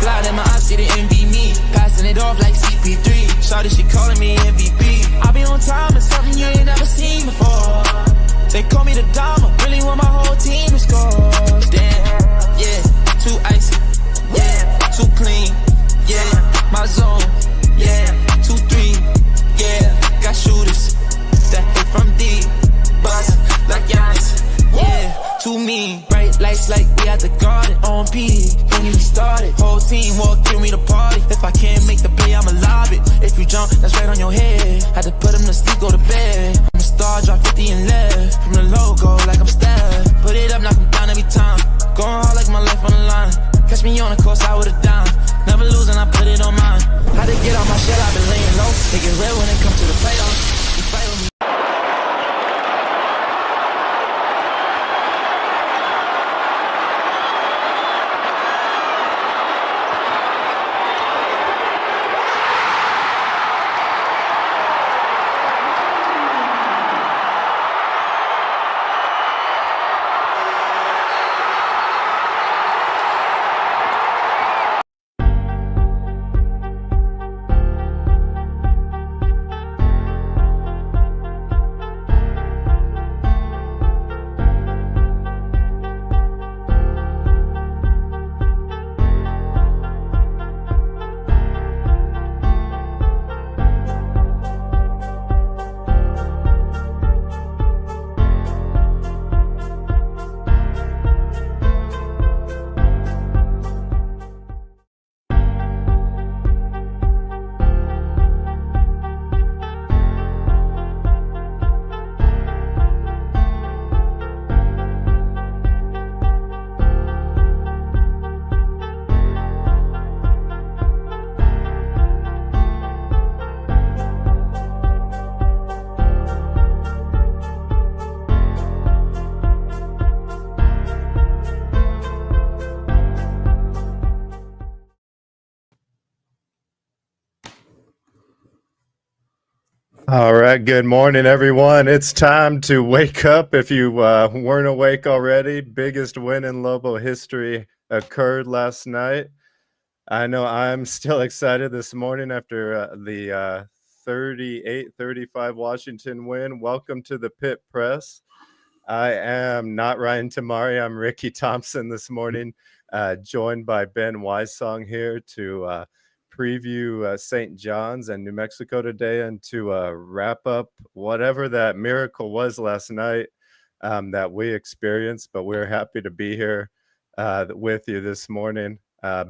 Fly in my ops, see the envy me. Passing it off like CP3. Shawty, she calling me MVP. I be on time, it's something you ain't never seen before. They call me the Dama, really want my whole team to score. Damn, yeah, too icy, yeah, too clean, yeah, my zone, yeah, 2-3, yeah, got shooters that hit from deep, bust like Giannis, yeah, too mean. Bright lights like we at the garden, on P, don't get me started. Whole team walk in, we the party. If I can't make the play, I'ma lob it. If you jump, that's right on your head. Had to put him to sleep, go to bed. I'm a star, drop 50 and left. From the logo, like I'm Steph. Put it up, knock him down every time. Going hard like my life on the line. Catch me on the course, I would've dime. Never losing, I put it on mine. Had to get on my shit, I've been laying low. They get red when it comes to the playoffs. You fight with me. All right, good morning, everyone. It's time to wake up if you weren't awake already. Biggest win in Lobo history occurred last night. I know I'm still excited this morning after the 38-35 Washington win. Welcome to the Pit Press. I am not Ryan Tamari. I'm Ricky Thompson this morning, joined by Ben Wysong here to preview St. John's and New Mexico today and to wrap up whatever that miracle was last night that we experienced. But we're happy to be here with you this morning.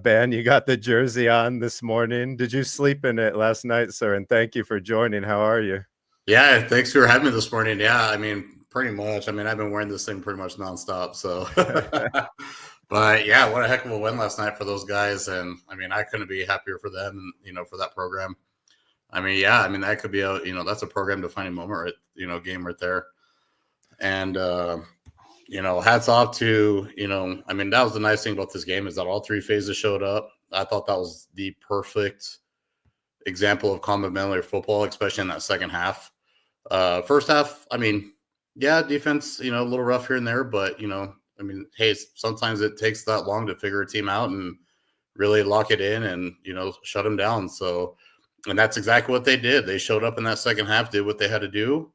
Ben, you got the jersey on this morning. Did you sleep in it last night, sir? And thank you for joining. How are you? Yeah, thanks for having me this morning. Yeah, I mean, pretty much. I mean, I've been wearing this thing pretty much nonstop. So, but yeah, what a heck of a win last night for those guys. And I mean, I couldn't be happier for them, for that program. I mean, yeah, I mean, that could be that's a program defining moment, game right there. And, hats off to, I mean, that was the nice thing about this game is that all three phases showed up. I thought that was the perfect example of complementary football, especially in that second half. First half, I mean, yeah, defense, a little rough here and there, but, I mean, hey, sometimes it takes that long to figure a team out and really lock it in and, shut them down. So, and that's exactly what they did. They showed up in that second half, did what they had to do,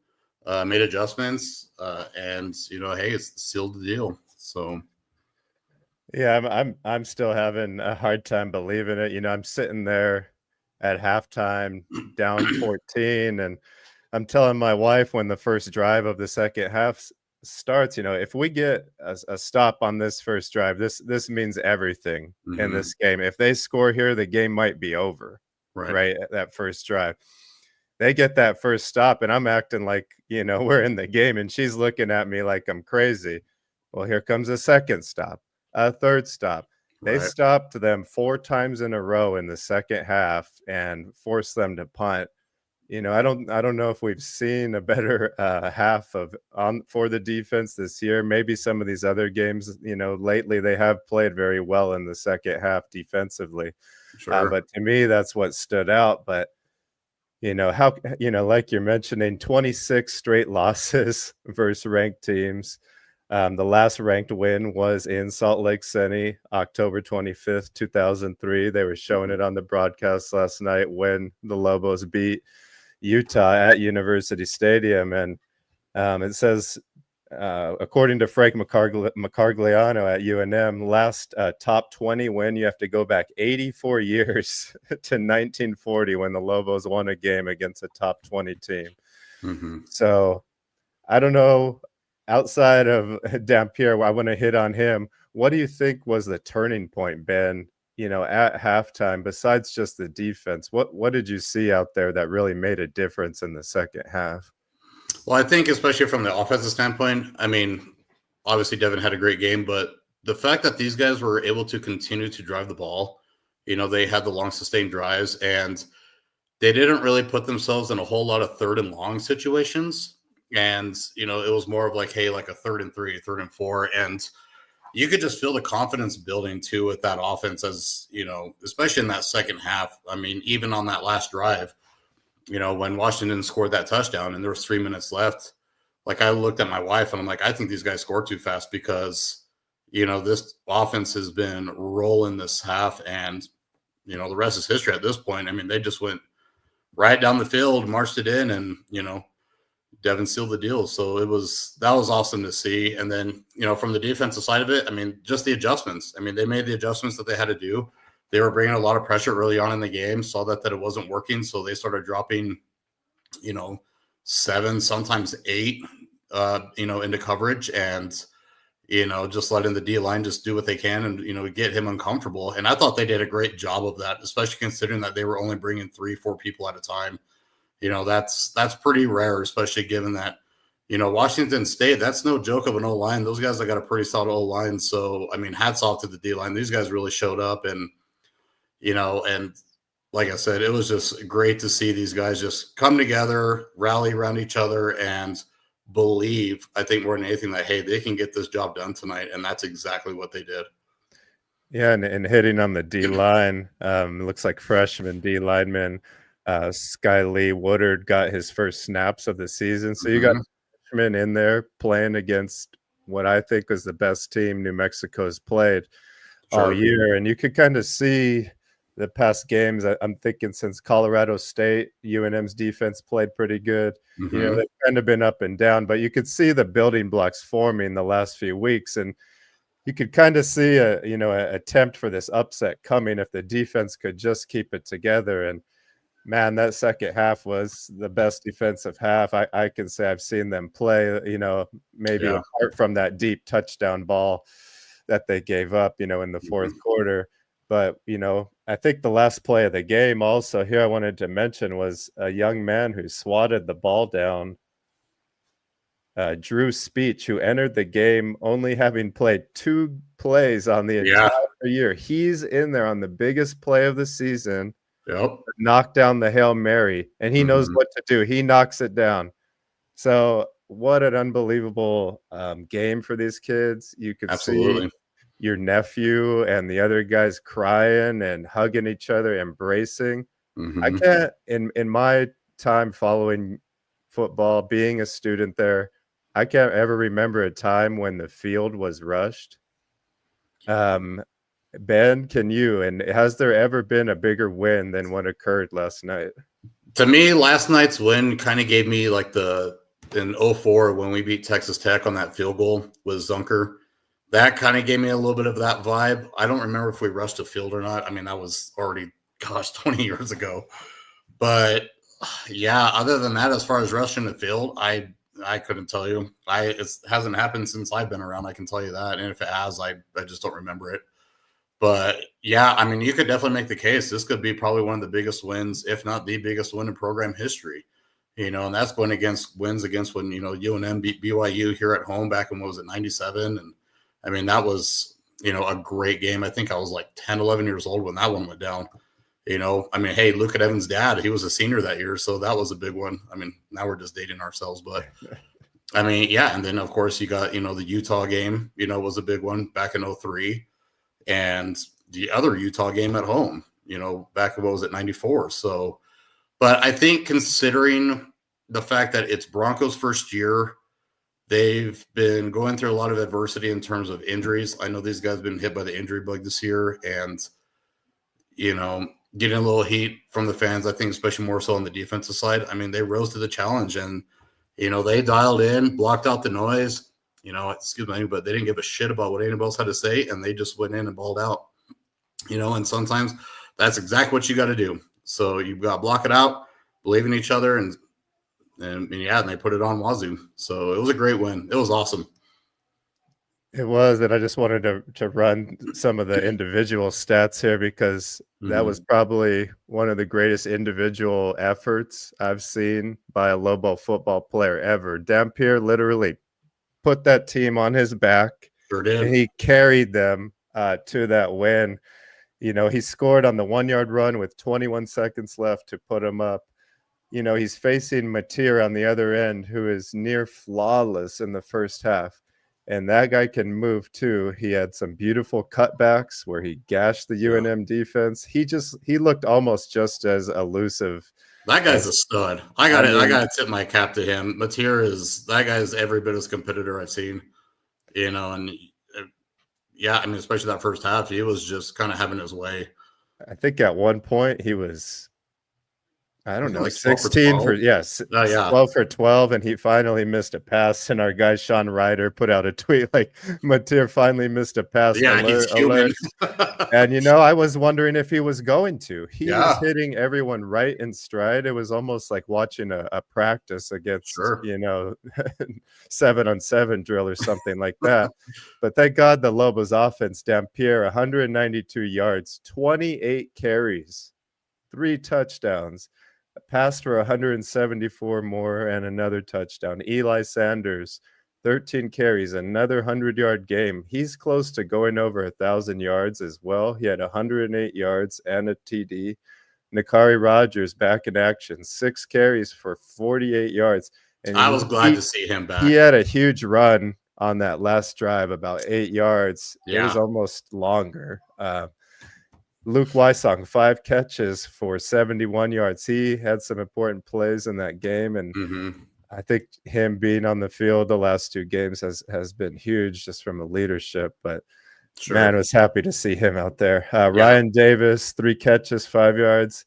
made adjustments, and, hey, it's sealed the deal. So. Yeah, I'm still having a hard time believing it. I'm sitting there at halftime down 14, and I'm telling my wife when the first drive of the second half starts, if we get a stop on this first drive, this means everything in this game. If they score here, the game might be over, right? At that first drive. They get that first stop, and I'm acting like, we're in the game, and she's looking at me like I'm crazy. Well, here comes a second stop, a third stop. They stopped them 4 times in a row in the second half and forced them to punt. I don't know if we've seen a better half for the defense this year. Maybe some of these other games, lately they have played very well in the second half defensively. Sure. But to me, that's what stood out. But like you're mentioning, 26 straight losses versus ranked teams. The last ranked win was in Salt Lake City, October 25th, 2003. They were showing it on the broadcast last night when the Lobos beat Utah at University Stadium. And it says, according to Frank Macargliano at UNM, last top 20 win, you have to go back 84 years to 1940 when the Lobos won a game against a top 20 team. Mm-hmm. So I don't know, outside of Dampier, I want to hit on him. What do you think was the turning point, Ben, at halftime, besides just the defense? What did you see out there that really made a difference in the second half? Well, I think especially from the offensive standpoint, I mean, obviously Devin had a great game, but the fact that these guys were able to continue to drive the ball, they had the long sustained drives, and they didn't really put themselves in a whole lot of 3rd and long situations. And, it was more of like, hey, like a 3rd and 3, 3rd and 4. And you could just feel the confidence building too with that offense as, especially in that second half. I mean, even on that last drive, when Washington scored that touchdown and there was 3 minutes left, like I looked at my wife and I'm like, I think these guys scored too fast because, this offense has been rolling this half, and, the rest is history at this point. I mean, they just went right down the field, marched it in, and, Devin sealed the deal. So that was awesome to see. And then, from the defensive side of it, I mean, just the adjustments. I mean, they made the adjustments that they had to do. They were bringing a lot of pressure early on in the game, saw that it wasn't working. So they started dropping, 7, sometimes 8, into coverage, and, just letting the D line just do what they can and, get him uncomfortable. And I thought they did a great job of that, especially considering that they were only bringing 3-4 people at a time. That's pretty rare, especially given that, Washington State, that's no joke of an O-line. Those guys have got a pretty solid O-line. So, I mean, hats off to the D-line. These guys really showed up, and, and like I said, it was just great to see these guys just come together, rally around each other, and believe, I think more than anything, that, hey, they can get this job done tonight. And that's exactly what they did. Yeah, and hitting on the D-line, looks like freshman D-lineman Sky Lee Woodard got his first snaps of the season. So you got freshmen in there playing against what I think was the best team New Mexico's played all year. And you could kind of see the past games. I'm thinking since Colorado State, UNM's defense played pretty good. They've kind of been up and down, but you could see the building blocks forming the last few weeks. And you could kind of see a attempt for this upset coming if the defense could just keep it together. And man, that second half was the best defensive half I can say I've seen them play, maybe apart from that deep touchdown ball that they gave up, in the fourth quarter. But, I think the last play of the game also here I wanted to mention was a young man who swatted the ball down, Drew Speech, who entered the game only having played 2 plays on the entire year. He's in there on the biggest play of the season. Knock down the Hail Mary, and he knows what to do. He knocks it down. So what an unbelievable game for these kids. You could see your nephew and the other guys crying and hugging each other, embracing. I can't, in my time following football, being a student there, I can't ever remember a time when the field was rushed. Ben, can you? And has there ever been a bigger win than what occurred last night? To me, last night's win kind of gave me like in 04 when we beat Texas Tech on that field goal with Zunker. That kind of gave me a little bit of that vibe. I don't remember if we rushed the field or not. I mean, that was already, 20 years ago. But yeah, other than that, as far as rushing the field, I couldn't tell you. It hasn't happened since I've been around. I can tell you that. And if it has, I just don't remember it. But yeah, I mean, you could definitely make the case. This could be probably one of the biggest wins, if not the biggest win in program history. And that's going against wins against when, UNM beat BYU here at home back in, 97? And I mean, that was, a great game. I think I was like 10, 11 years old when that one went down. I mean, hey, look at Evan's dad. He was a senior that year. So that was a big one. I mean, now we're just dating ourselves, but I mean, yeah. And then of course you got, the Utah game, was a big one back in 03. And the other Utah game at home, back in, 94. So, but I think considering the fact that it's Broncos' first year, They've been going through a lot of adversity in terms of injuries. I know these guys have been hit by the injury bug this year, and getting a little heat from the fans. I think, especially more so on the defensive side. I mean, they rose to the challenge, and they dialed in, blocked out the noise. Excuse me, but they didn't give a shit about what anybody else had to say, and they just went in and balled out. And sometimes that's exactly what you got to do. So you've got to block it out, believe in each other, and they put it on Wazoo. So it was a great win. It was awesome. It was, and I just wanted to run some of the individual stats here because that was probably one of the greatest individual efforts I've seen by a Lobo football player ever. Dampier literally put that team on his back. Sure did. And he carried them to that win. He scored on the 1-yard run with 21 seconds left to put him up. He's facing Matir on the other end, who is near flawless in the first half. And that guy can move too. He had some beautiful cutbacks where he gashed the UNM defense. He looked almost just as elusive. That guy's a stud. I gotta tip my cap to him. Matir that guy's every bit as competitor I've seen. And especially that first half, he was just kind of having his way. I think at one point he was, I don't know, like 16 for 12 for 12, and he finally missed a pass. And our guy Sean Ryder put out a tweet like, Matir finally missed a pass. Yeah, he's human. And I was wondering if he was going to. He was hitting everyone right in stride. It was almost like watching a practice against 7-on-7 drill or something like that. But thank God the Lobos offense, Dampier, 192 yards, 28 carries, 3 touchdowns. Passed for 174 more and another touchdown. Eli Sanders, 13 carries, another 100-yard game. He's close to going over 1,000 yards as well. He had 108 yards and a TD. Nakari Rogers back in action, 6 carries for 48 yards. And I was glad to see him back. He had a huge run on that last drive, about 8 yards. Yeah. It was almost longer. Luke Wysong, 5 catches for 71 yards. He had some important plays in that game, and I think him being on the field the last 2 games has been huge just from a leadership. But man, I was happy to see him out there. Ryan Davis, 3 catches, 5 yards,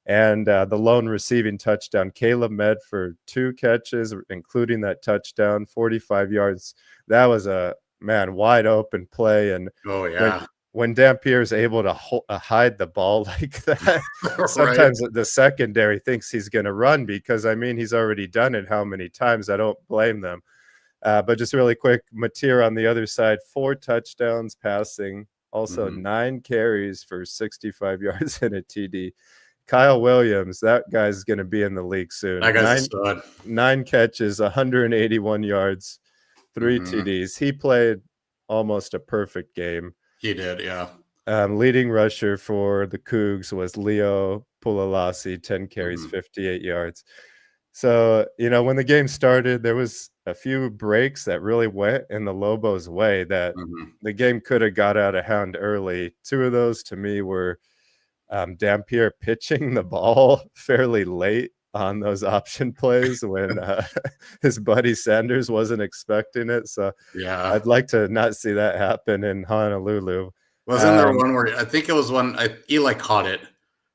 and the lone receiving touchdown. Caleb Medford, 2 catches, including that touchdown, 45 yards. That was a wide open play, and when Dampier is able to hide the ball like that, sometimes the secondary thinks he's going to run because, he's already done it how many times. I don't blame them. But just really quick, Matir on the other side, 4 touchdowns passing, also 9 carries for 65 yards and a TD. Kyle Williams, that guy's going to be in the league soon. That guy's a stud. 9 catches, 181 yards, 3 TDs. He played almost a perfect game. He did, yeah. Leading rusher for the Cougs was Leo Pulalasi, 10 carries, 58 yards. So, when the game started, there was a few breaks that really went in the Lobos' way that the game could have got out of hand early. 2 of those, to me, were Dampier pitching the ball fairly late on those option plays when his buddy Sanders wasn't expecting it. So I'd like to not see that happen in Honolulu. Wasn't there one where I think it was one Eli caught it,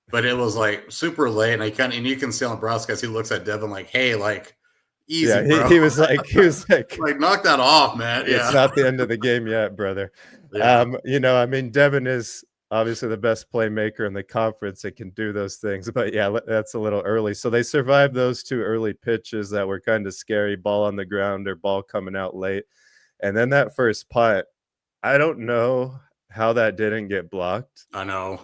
but it was like super late, and you can see on the broadcast he looks at Devin like, "Hey, like easy." Yeah, bro. he was like like knock that off, man. It's not the end of the game yet, brother. Yeah. Devin is obviously the best playmaker in the conference that can do those things. But that's a little early. So they survived those 2 early pitches that were kind of scary, ball on the ground or ball coming out late. And then that first punt, I don't know how that didn't get blocked. I know.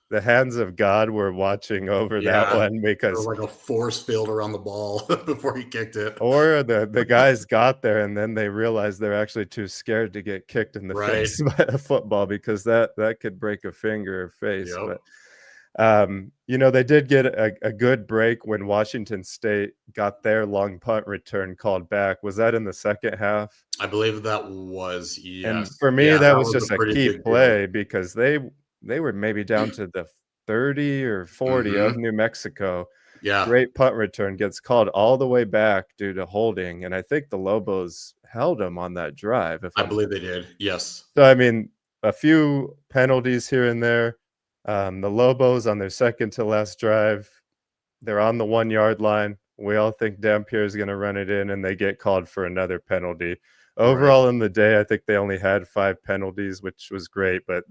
The hands of God were watching over that one because there was like a force field around the ball before he kicked it. Or the guys got there and then they realized they're actually too scared to get kicked in the face by a football because that could break a finger or face. Yep. But they did get a good break when Washington State got their long punt return called back. Was that in the second half? I believe that was, yes. And for me, that was just a key play because they were maybe down to the 30 or 40 of New Mexico. Yeah. Great punt return, gets called all the way back due to holding, and I think the Lobos held him on that drive. I believe they did. Yes. So, I mean, a few penalties here and there. The Lobos on their second to last drive, they're on the 1-yard line. We all think Dampier is going to run it in, and they get called for another penalty. Right. Overall, in the day, I think they only had 5 penalties, which was great, but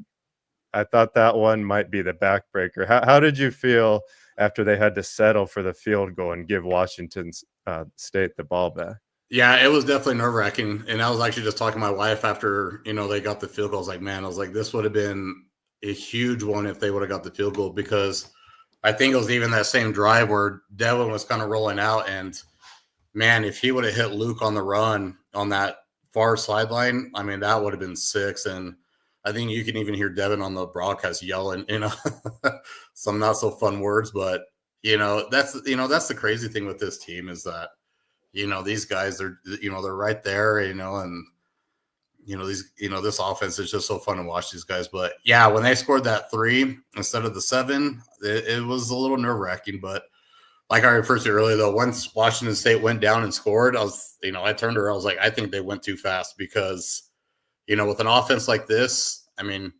I thought that one might be the backbreaker. How did you feel after they had to settle for the field goal and give Washington State the ball back? Yeah, it was definitely nerve wracking. And I was actually just talking to my wife after, they got the field goal. I was like, man, this would have been a huge one if they would have got the field goal, because I think it was even that same drive where Devin was kind of rolling out. And man, if he would have hit Luke on the run on that far sideline, I mean, that would have been 6. And I think you can even hear Devin on the broadcast yelling, some not so fun words, but that's the crazy thing with this team is that, these guys are, they're right there, and this offense is just so fun to watch these guys. But yeah, when they scored that 3 instead of the 7, it was a little nerve wracking. But like I referred to earlier, though, once Washington State went down and scored, I turned to her, I was like, I think they went too fast because, with an offense like this, I mean,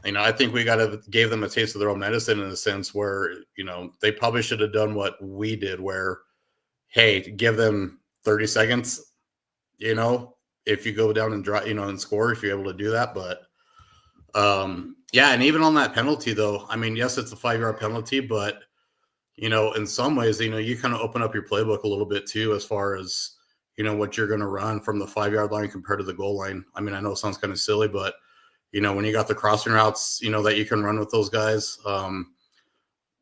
I think we gave them a taste of their own medicine in a sense where, they probably should have done what we did where, hey, give them 30 seconds, if you go down and draw, and score, if you're able to do that. But yeah, and even on that penalty, though, I mean, yes, it's a 5-yard penalty, but, in some ways, you kind of open up your playbook a little bit too, as far as, what you're going to run from the 5-yard line compared to the goal line. I mean, I know it sounds kind of silly, but, when you got the crossing routes, that you can run with those guys.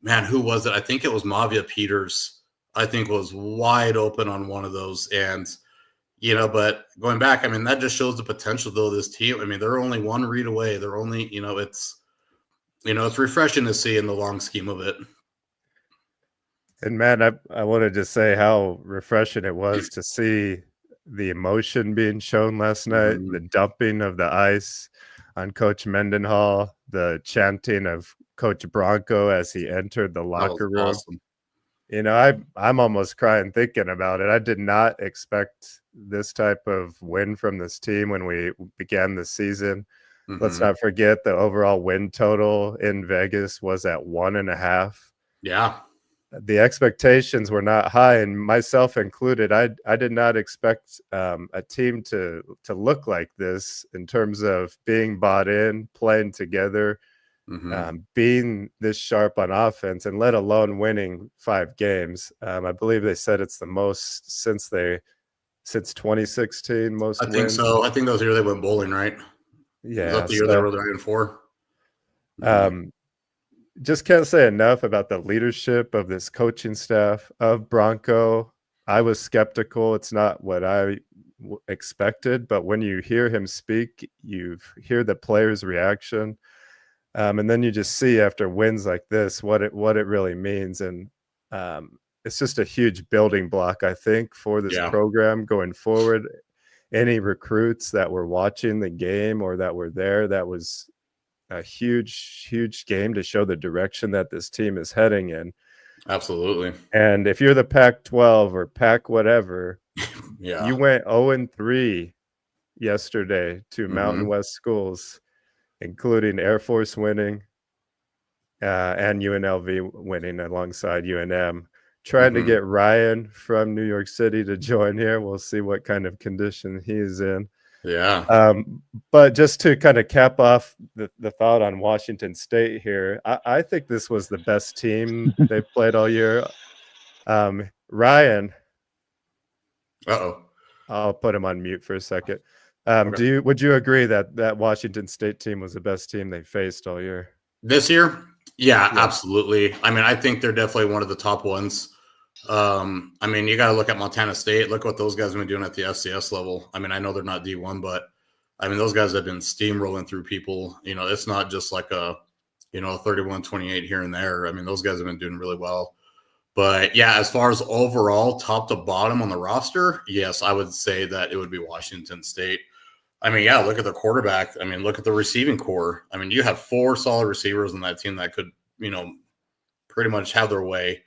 Man, who was it? I think it was Mavia Peters, I think was wide open on one of those. And, but going back, I mean, that just shows the potential, though, of this team. I mean, they're only one read away. They're only, it's refreshing to see in the long scheme of it. And man, I wanted to say how refreshing it was to see the emotion being shown last night, Mm-hmm. the dumping of the ice on Coach Mendenhall, the chanting of Coach Bronco as he entered the locker room. Awesome. I'm almost crying thinking about it. I did not expect this type of win from this team when we began the season. Mm-hmm. Let's not forget the overall win total in Vegas was at 1.5. Yeah. The expectations were not high, and myself included. I did not expect a team to look like this in terms of being bought in, playing together, being this sharp on offense, and let alone winning 5 games. I believe they said it's the most since 2016. Most I think wins. so. I think that was the year they went bowling, right? Yeah, was that the year they were 9-4? Just can't say enough about the leadership of this coaching staff of Bronco. I was skeptical. It's not what I expected, but when you hear him speak, you hear the players' reaction, and then you just see after wins like this what it really means, and it's just a huge building block, I think, for this program going forward. Any recruits that were watching the game or that were there, that was a huge game to show the direction that this team is heading in. Absolutely. And if you're the Pac-12 or Pac whatever, yeah, you went 0-3 yesterday to Mountain West schools, including Air Force winning and UNLV winning alongside UNM. Trying to get Ryan from New York City to join here. We'll see what kind of condition he's in. Yeah. But just to kind of cap off the thought on Washington State here, I think this was the best team they've played all year. Ryan. Uh-oh. I'll put him on mute for a second. Okay. Would you agree that Washington State team was the best team they faced all year? This year? Yeah, absolutely. I mean, I think they're definitely one of the top ones. I mean, you got to look at Montana State. Look what those guys have been doing at the FCS level. I mean, I know they're not D1, but I mean, those guys have been steamrolling through people. It's not just like a 31-28 here and there. I mean, those guys have been doing really well. But yeah, as far as overall top to bottom on the roster, yes, I would say that it would be Washington State. I mean, yeah, look at the quarterback. I mean, look at the receiving core. I mean, you have 4 solid receivers on that team that could, pretty much have their way.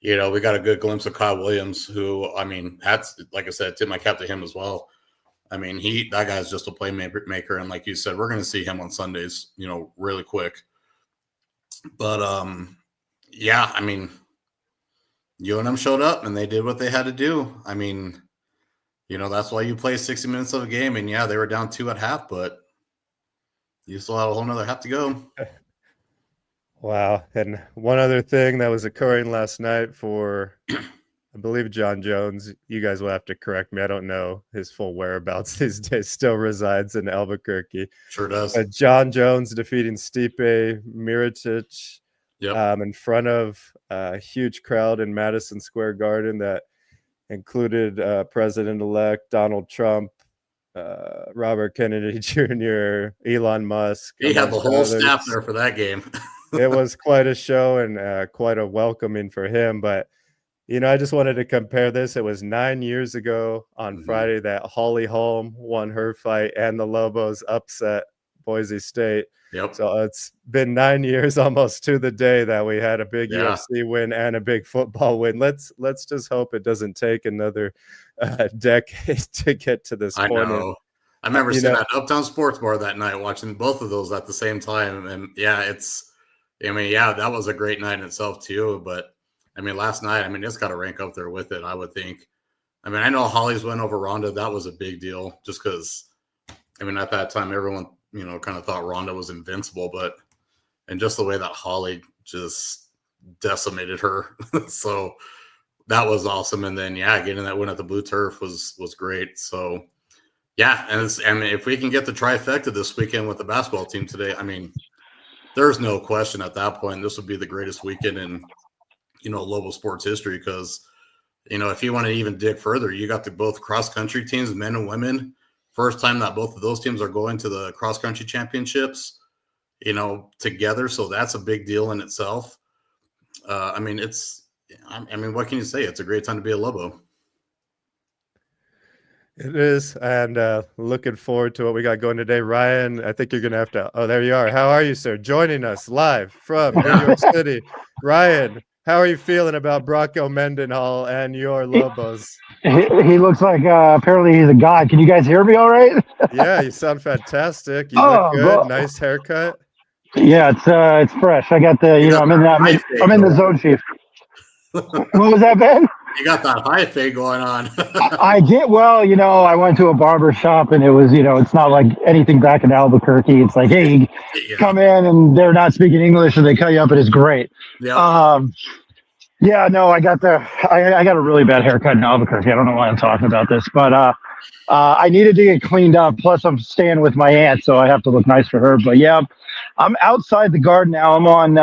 we got a good glimpse of Kyle Williams, who, I mean, that's, like I said, tip my cap to him as well. I mean, that guy's just a playmaker, and like you said, we're going to see him on Sundays, really quick. But yeah, I mean, UNM showed up and they did what they had to do. I mean, that's why you play 60 minutes of a game, and yeah, they were down 2 at half, but you still have a whole nother half to go. Wow. And one other thing that was occurring last night for, I believe, John Jones, you guys will have to correct me. I don't know his full whereabouts these days, still resides in Albuquerque. Sure does. John Jones defeating Stipe Miocic in front of a huge crowd in Madison Square Garden that included President-elect Donald Trump, Robert Kennedy Jr., Elon Musk. He had the whole staff there for that game. It was quite a show and quite a welcoming for him. But, I just wanted to compare this. It was 9 years ago on Friday that Holly Holm won her fight and the Lobos upset Boise State. Yep. So it's been 9 years almost to the day that we had a big UFC win and a big football win. Let's just hope it doesn't take another decade to get to this point. I know. I remember sitting at Uptown Sports Bar that night watching both of those at the same time. And that was a great night in itself too. But I mean, last night, it's got to rank up there with it, I would think. I know Holly's win over Ronda. That was a big deal just because, at that time, everyone, kind of thought Ronda was invincible, and just the way that Holly just decimated her. So that was awesome. And then, getting that win at the blue turf was great. So, yeah. And if we can get the trifecta this weekend with the basketball team today, there's no question at that point, this would be the greatest weekend in, Lobo sports history. Because, if you want to even dig further, you got both cross country teams, men and women. First time that both of those teams are going to the cross country championships, together. So that's a big deal in itself. What can you say? It's a great time to be a Lobo. It is. And looking forward to what we got going today. Ryan, I think you're going to have to. Oh, there you are. How are you, sir? Joining us live from New York City. Ryan, how are you feeling about Bronco Mendenhall and your Lobos? He looks like apparently he's a god. Can you guys hear me all right? Yeah, you sound fantastic. You look good. Bro. Nice haircut. Yeah, it's fresh. I got the I'm in the zone, chief. What was that, Ben? You got that high fade going on. I did. Well, I went to a barber shop and it was, it's not like anything back in Albuquerque. It's like, hey, come in and they're not speaking English and they cut you up and it's great. Yeah. I got I got a really bad haircut in Albuquerque. I don't know why I'm talking about this, but I needed to get cleaned up. Plus, I'm staying with my aunt, so I have to look nice for her. But yeah, I'm outside the garden now. I'm on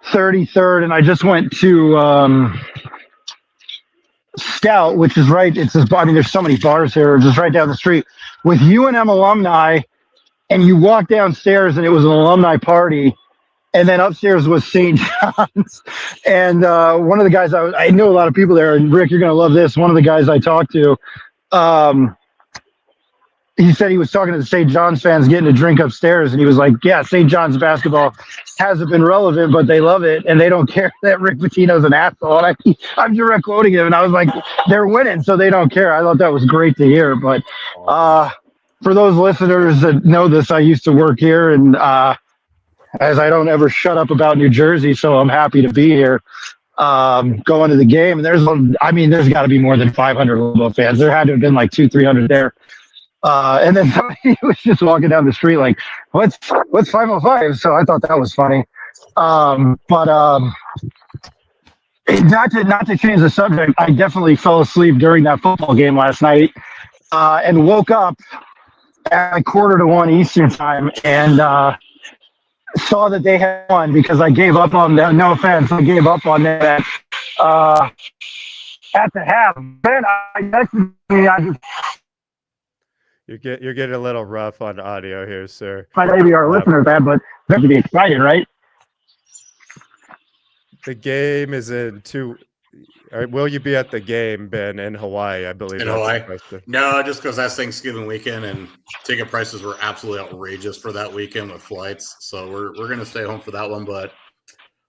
33rd, and I just went to Scout, which is right. There's so many bars here, just right down the street with UNM alumni. And you walk downstairs, and it was an alumni party. And then upstairs was St. John's. And one of the guys, I know a lot of people there. And Rick, you're going to love this. One of the guys I talked to, he said he was talking to the St. John's fans getting a drink upstairs. And he was like, yeah, St. John's basketball hasn't been relevant, but they love it. And they don't care that Rick Pitino's an asshole. And I'm direct quoting him. And I was like, they're winning, so they don't care. I thought that was great to hear. But for those listeners that know this, I used to work here. And as I don't ever shut up about New Jersey, so I'm happy to be here going to the game. And there's got to be more than 500 Lobo fans. There had to have been like 200-300 there. And then somebody was just walking down the street like, what's 505? So I thought that was funny. Not to change the subject, I definitely fell asleep during that football game last night and woke up at 1:45 Eastern time and saw that they had won because I gave up on them. No offense, I gave up on that at the half. Ben, You're getting a little rough on audio here, sir. Maybe our listeners bad, but they're to be excited, right? The game is in 2. Will you be at the game, Ben, in Hawaii? I believe. In Hawaii? No, just because that's Thanksgiving weekend and ticket prices were absolutely outrageous for that weekend with flights. So we're going to stay home for that one. But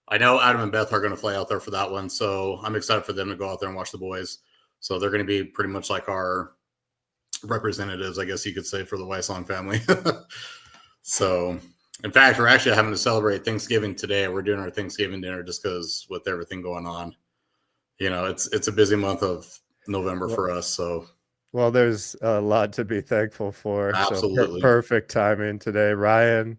I know Adam and Beth are going to fly out there for that one, so I'm excited for them to go out there and watch the boys. So they're going to be pretty much like our representatives, I guess you could say, for the Weissong family. So, in fact, we're actually having to celebrate Thanksgiving today. We're doing our Thanksgiving dinner just because with everything going on. It's a busy month of November for us. So, well, there's a lot to be thankful for. absolutely. So perfect timing today. Ryan,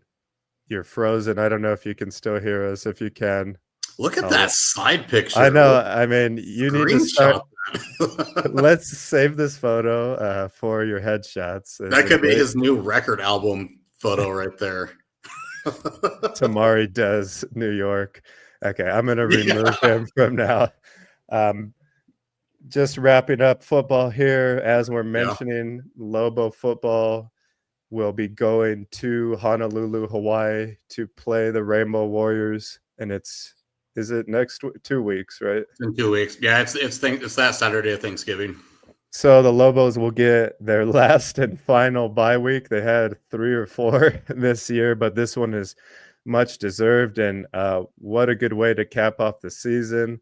you're frozen. I don't know if you can still hear us. If you can. Look at that side picture. I know. I mean, you need to start. Let's save this photo for your headshots. That could be his new record album photo right there. Tamari does New York. Okay, I'm going to remove him from now. Just wrapping up football here. As we're mentioning, Lobo football will be going to Honolulu, Hawaii to play the Rainbow Warriors. And is it next 2 weeks, right? In 2 weeks. Yeah, it's that Saturday of Thanksgiving. So the Lobos will get their last and final bye week. They had 3 or 4 this year, but this one is much deserved. And what a good way to cap off the season.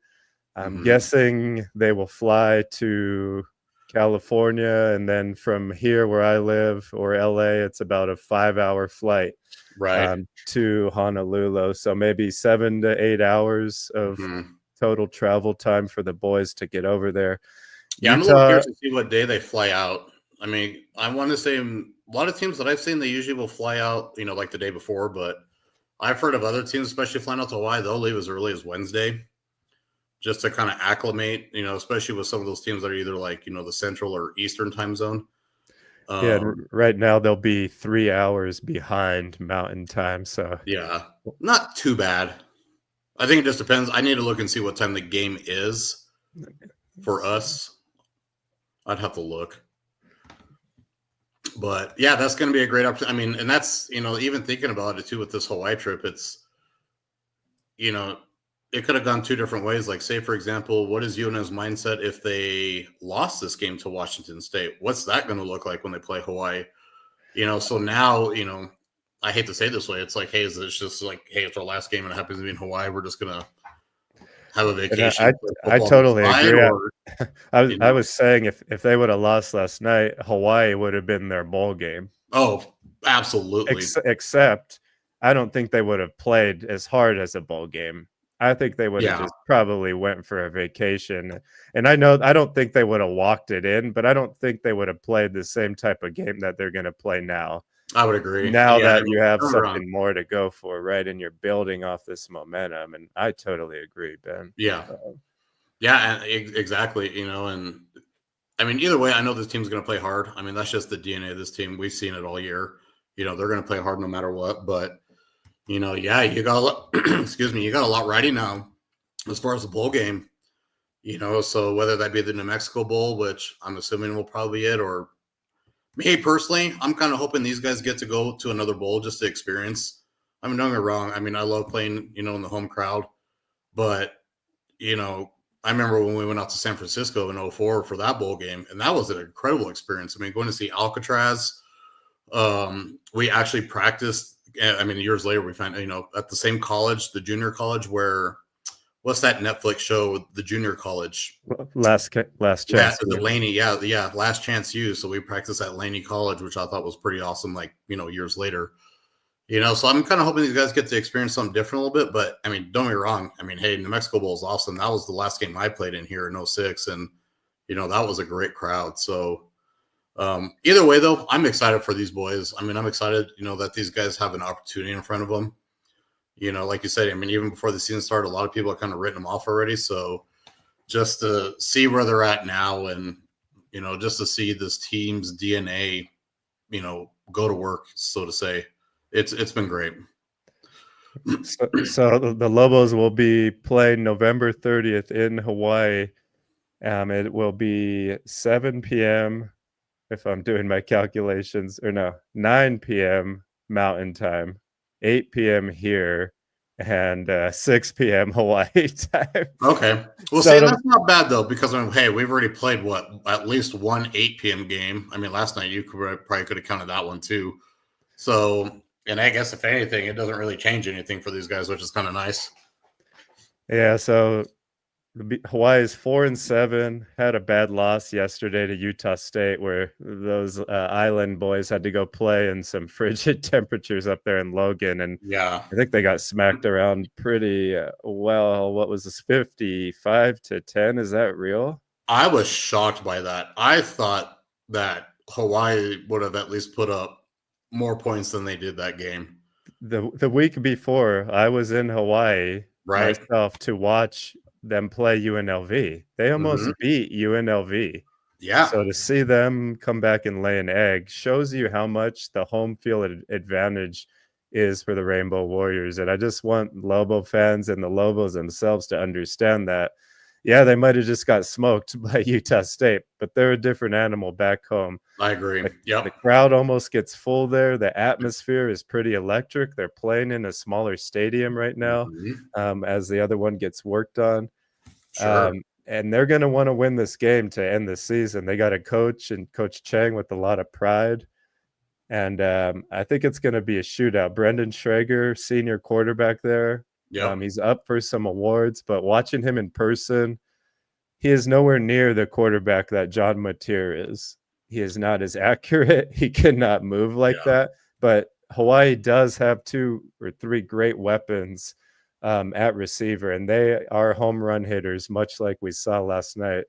I'm guessing they will fly to California, and then from here where I live, or LA, it's about a 5-hour flight to Honolulu. So maybe 7 to 8 hours of total travel time for the boys to get over there. Yeah, I'm a little curious to see what day they fly out. I mean, I want to say a lot of teams that I've seen, they usually will fly out, like the day before, but I've heard of other teams, especially flying out to Hawaii, they'll leave as early as Wednesday just to kind of acclimate, especially with some of those teams that are either like, the Central or Eastern time zone. Right now they'll be 3 hours behind Mountain Time. So yeah, not too bad. I think it just depends. I need to look and see what time the game is for us. I'd have to look. But yeah, that's going to be a great opportunity. I mean, and that's, even thinking about it too with this Hawaii trip, it's, it could have gone 2 different ways. Like, say, for example, what is UNM's mindset if they lost this game to Washington State? What's that going to look like when they play Hawaii? So now, I hate to say it this way. It's like, hey, it's just like, hey, it's our last game and it happens to be in Hawaii. We're just going to have a vacation. I totally agree. I was saying if they would have lost last night, Hawaii would have been their bowl game. Oh, absolutely. Except I don't think they would have played as hard as a bowl game. I think they would have just probably went for a vacation. And I don't think they would have walked it in, but I don't think they would have played the same type of game that they're going to play now. I would agree. Now that you have something more to go for, right? And you're building off this momentum. And I totally agree, Ben. Yeah. Yeah, exactly. And I mean, either way, I know this team's going to play hard. I mean, that's just the DNA of this team. We've seen it all year. They're going to play hard no matter what. But, you got a lot, excuse me, you got a lot riding now as far as the bowl game. So whether that be the New Mexico Bowl, which I'm assuming will probably be it, or me personally, I'm kind of hoping these guys get to go to another bowl just to experience. I mean, don't get me wrong. I mean, I love playing, in the home crowd. But, I remember when we went out to San Francisco in 2004 for that bowl game, and that was an incredible experience. I mean, going to see Alcatraz, we actually practiced. I mean, years later, we found, at the same college, the junior college what's that Netflix show, the junior college? Last Chance. Yeah, the Laney. Yeah. Last Chance U. So we practiced at Laney College, which I thought was pretty awesome. Like, years later, so I'm kind of hoping these guys get to experience something different a little bit. But I mean, don't get me wrong. I mean, hey, New Mexico Bowl is awesome. That was the last game I played in here in 2006. And, that was a great crowd. So either way, though, I'm excited for these boys. I mean, I'm excited, that these guys have an opportunity in front of them. Like you said, I mean, even before the season started, a lot of people have kind of written them off already. So just to see where they're at now and, just to see this team's DNA, go to work, so to say, it's been great. So the Lobos will be playing November 30th in Hawaii. It will be 7 p.m. if I'm doing my calculations, or no, 9 p.m. Mountain Time, 8 p.m. here, and 6 p.m. Hawaii time. Okay. Well, so that's not bad, though, because, hey, we've already played, at least one 8 p.m. game. I mean, last night you probably could have counted that one, too. So, and I guess if anything, it doesn't really change anything for these guys, which is kind of nice. Yeah, so Hawaii is 4-7. Had a bad loss yesterday to Utah State, where those island boys had to go play in some frigid temperatures up there in Logan, and Yeah. I think they got smacked around pretty well. What was this, 55-10? Is that real? I was shocked by that. I thought that Hawaii would have at least put up more points than they did that game. The week before, I was in Hawaii Right. myself to watch them play UNLV. They almost beat UNLV. Yeah. So to see them come back and lay an egg shows you how much the home field advantage is for the Rainbow Warriors. And I just want Lobo fans and the Lobos themselves to understand that, yeah, they might have just got smoked by Utah State, but they're a different animal back home. I agree. The crowd almost gets full there. The atmosphere is pretty electric. They're playing in a smaller stadium right now, as the other one gets worked on. Sure. And they're going to want to win this game to end the season. They got a coach, and Coach Chang, with a lot of pride. And I think it's going to be a shootout. Brendan Schrager, senior quarterback there. He's up for some awards, but watching him in person, he is nowhere near the quarterback that John Mateer is. He is not as accurate. He cannot move like that. But Hawaii does have 2 or 3 great weapons at receiver, and they are home run hitters, much like we saw last night.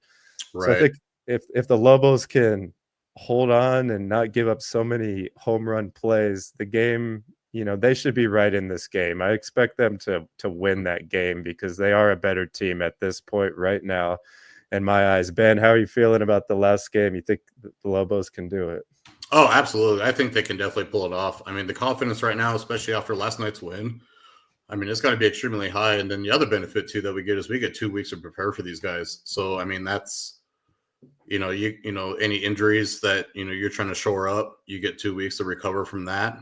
Right. So I think if the Lobos can hold on and not give up so many home run plays, the game, they should be right in this game. I expect them to win that game because they are a better team at this point right now, in my eyes. Ben, how are you feeling about the last game? You think the Lobos can do it? Oh, absolutely. I think they can definitely pull it off. I mean, the confidence right now, especially after last night's win, I mean, it's got to be extremely high. And then the other benefit, too, that we get is we get 2 weeks to prepare for these guys. So, I mean, that's, any injuries that, you're trying to shore up, you get 2 weeks to recover from that.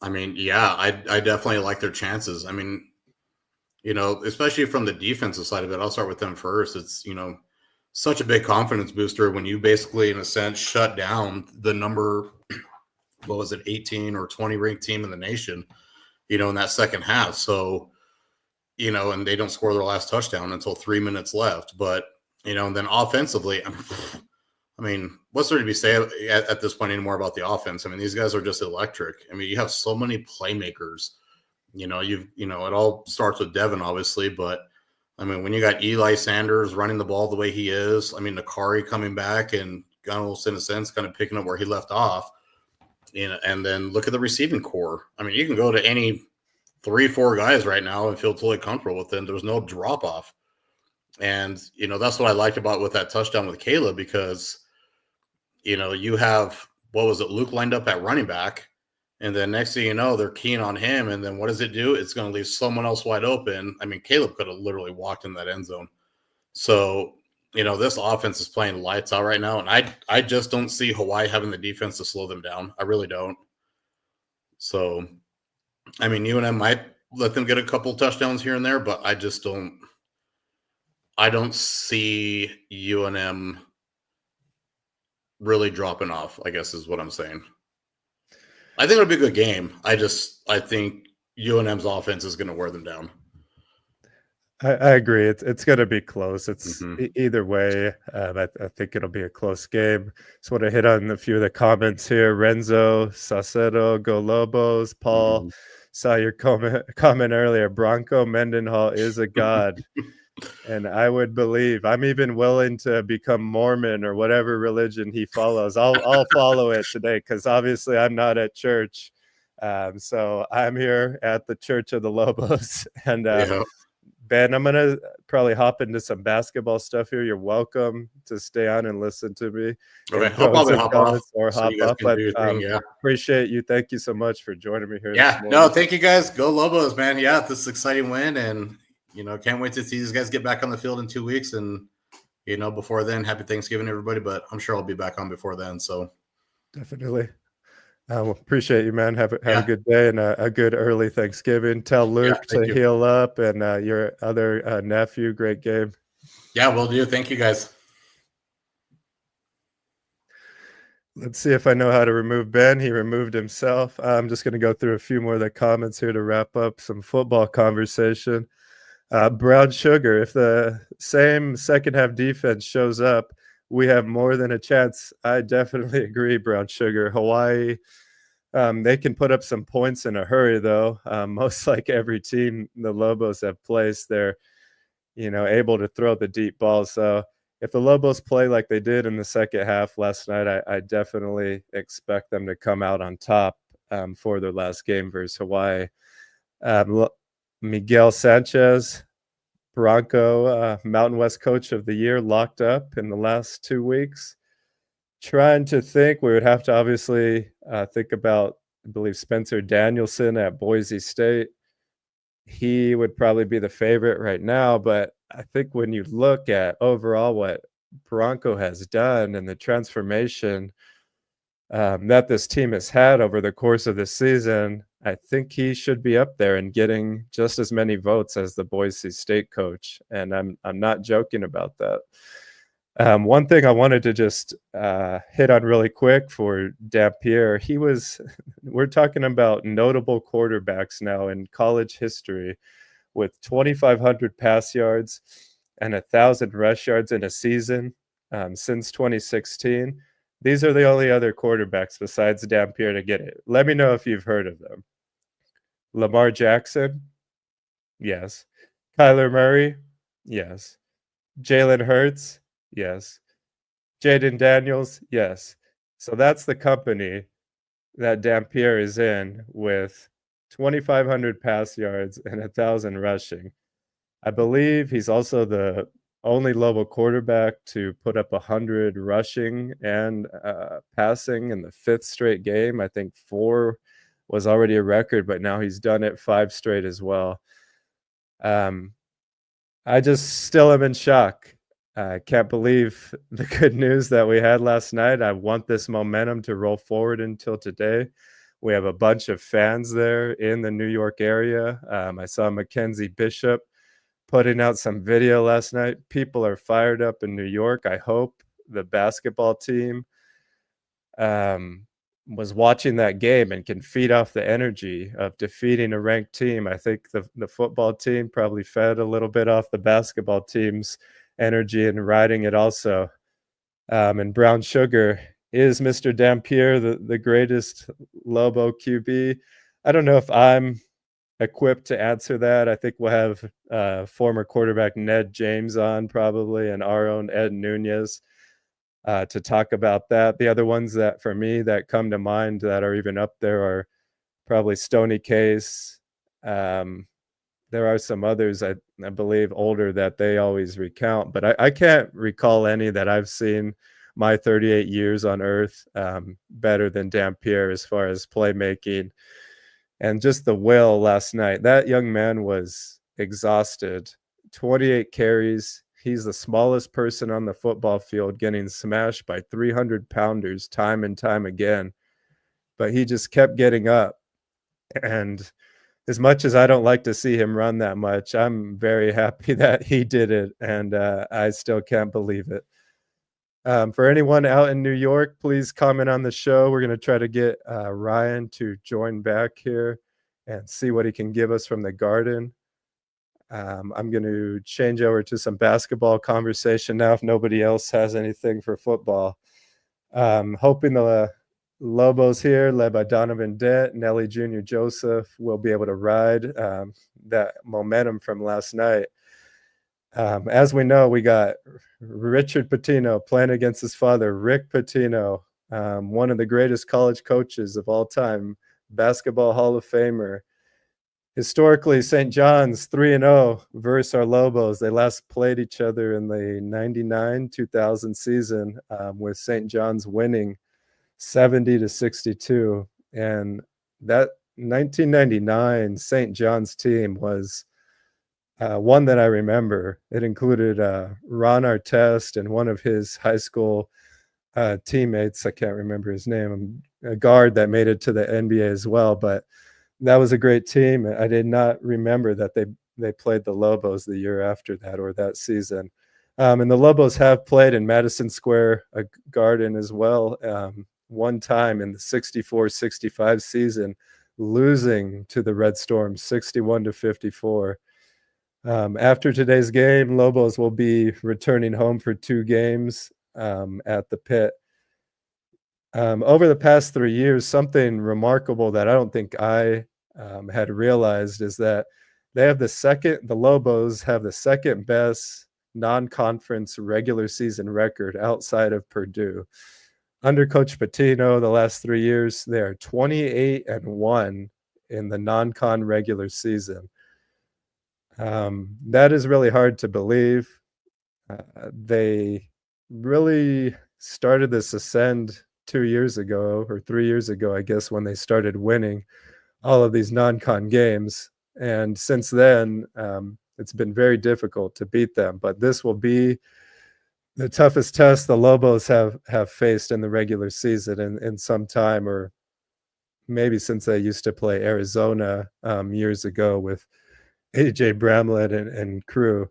I mean, yeah, I definitely like their chances. I mean, especially from the defensive side of it, I'll start with them first. It's, such a big confidence booster when you basically, in a sense, shut down the number, 18 or 20 ranked team in the nation, in that second half. So, and they don't score their last touchdown until 3 minutes left. But, and then offensively, I mean, what's there to be said at this point anymore about the offense? I mean, these guys are just electric. I mean, you have so many playmakers. It all starts with Devin, obviously, but I mean, when you got Eli Sanders running the ball the way he is, I mean, Nakari coming back and almost in a sense kind of picking up where he left off, and then look at the receiving core. I mean, you can go to any 3-4 guys right now and feel totally comfortable with them. There's no drop off. And, that's what I liked about with that touchdown with Caleb, because, you have, Luke lined up at running back. And then next thing you know, they're keen on him. And then what does it do? It's going to leave someone else wide open. I mean, Caleb could have literally walked in that end zone. So, this offense is playing lights out right now. And I just don't see Hawaii having the defense to slow them down. I really don't. So, I mean, UNM might let them get a couple touchdowns here and there, but I don't see UNM really dropping off, I guess is what I'm saying. I think it'll be a good game. I think UNM's offense is going to wear them down. I agree. It's going to be close. It's either way. I think it'll be a close game. Just want to hit on a few of the comments here. Renzo, Saucedo, Go Lobos. Paul, saw your comment earlier. Bronco Mendenhall is a god. And I would believe, I'm even willing to become Mormon or whatever religion he follows. I'll follow it today, because obviously I'm not at church. So I'm here at the Church of the Lobos. And Ben, I'm going to probably hop into some basketball stuff here. You're welcome to stay on and listen to me. Okay, I'll probably hop off. Or hop up. But appreciate you. Thank you so much for joining me here. Yeah, no, thank you guys. Go Lobos, man. Yeah, this is an exciting win. And can't wait to see these guys get back on the field in 2 weeks. And, before then, happy Thanksgiving, everybody. But I'm sure I'll be back on before then. So definitely. Well, appreciate you, man. Have a good day and a good early Thanksgiving. Tell Luke to heal up, and your other nephew. Great game. Yeah, will do. Thank you, guys. Let's see if I know how to remove Ben. He removed himself. I'm just going to go through a few more of the comments here to wrap up some football conversation. Brown Sugar, if the same second half defense shows up, we have more than a chance. I definitely agree, Brown Sugar. Hawaii, they can put up some points in a hurry, though. Most like every team the Lobos have placed, they're able to throw the deep ball. So if the Lobos play like they did in the second half last night, I definitely expect them to come out on top for their last game versus Hawaii. Miguel Sanchez, Bronco Mountain West Coach of the Year, locked up in the last 2 weeks. Trying to think, we would have to obviously think about, I believe, Spencer Danielson at Boise State. He would probably be the favorite right now, but I think when you look at overall what Bronco has done and the transformation that this team has had over the course of the season, I think he should be up there and getting just as many votes as the Boise State coach, and I'm not joking about that. One thing I wanted to just hit on really quick for Dampier, we're talking about notable quarterbacks now in college history with 2,500 pass yards and 1,000 rush yards in a season since 2016. These are the only other quarterbacks besides Dampier to get it. Let me know if you've heard of them. Lamar Jackson? Yes. Kyler Murray? Yes. Jalen Hurts? Yes. Jaden Daniels? Yes. So that's the company that Dampier is in with 2,500 pass yards and 1,000 rushing. I believe he's also the only Lobo quarterback to put up 100 rushing and passing in the 5th straight game. I think 4 was already a record, but now he's done it 5 straight as well. I just still am in shock. I can't believe the good news that we had last night. I want this momentum to roll forward until today. We have a bunch of fans there in the New York area. I saw Mackenzie Bishop putting out some video last night. People are fired up in New York. I hope the basketball team was watching that game and can feed off the energy of defeating a ranked team. I think the football team probably fed a little bit off the basketball team's energy and riding it also. And Brown Sugar, is Mr. Dampier the greatest Lobo QB? I don't know if I'm equipped to answer that. I think we'll have former quarterback Ned James on probably, and our own Ed Nunez to talk about that. The other ones that for me that come to mind that are even up there are probably Stoney Case. There are some others I believe older that they always recount, but I can't recall any that I've seen my 38 years on earth better than Dampier as far as playmaking and just the will last night. That young man was exhausted. 28 carries. He's the smallest person on the football field, getting smashed by 300-pounders time and time again. But he just kept getting up. And as much as I don't like to see him run that much, I'm very happy that he did it, and I still can't believe it. For anyone out in New York, please comment on the show. We're going to try to get Ryan to join back here and see what he can give us from the Garden. I'm going to change over to some basketball conversation now if nobody else has anything for football. Hoping the Lobos here, led by Donovan Dent, Nelly Jr. Joseph, will be able to ride that momentum from last night. As we know, we got Richard Pitino playing against his father, Rick Pitino, one of the greatest college coaches of all time, basketball Hall of Famer. Historically, St. John's 3-0 versus our Lobos. They last played each other in the 99-2000 season, with St. John's winning 70-62. And that 1999 St. John's team was one that I remember. It included Ron Artest and one of his high school teammates. I can't remember his name. A guard that made it to the NBA as well. But that was a great team. I did not remember that they played the Lobos the year after that or that season. And the Lobos have played in Madison Square Garden as well one time in the 64-65 season, losing to the Red Storm 61-54. After today's game, Lobos will be returning home for 2 games at the pit. Over the past 3 years, something remarkable that I don't think I had realized is that the Lobos have the second best non-conference regular season record outside of Purdue. Under Coach Patino, the last 3 years, they are 28-1 in the non-con regular season. That is really hard to believe. They really started this ascend 2 years ago, or 3 years ago, I guess, when they started winning all of these non-con games. And since then, it's been very difficult to beat them. But this will be the toughest test the Lobos have faced in the regular season in some time, or maybe since they used to play Arizona years ago with AJ Bramlett and crew.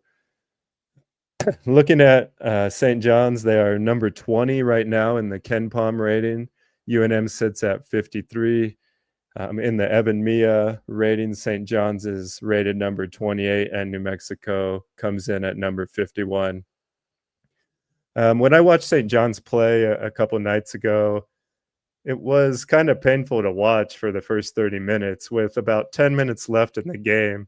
Looking at St. John's, they are number 20 right now in the Ken Palm rating. UNM sits at 53. In the Evan Mia rating, St. John's is rated number 28, and New Mexico comes in at number 51. When I watched St. John's play a couple nights ago, it was kind of painful to watch for the first 30 minutes. With about 10 minutes left in the game,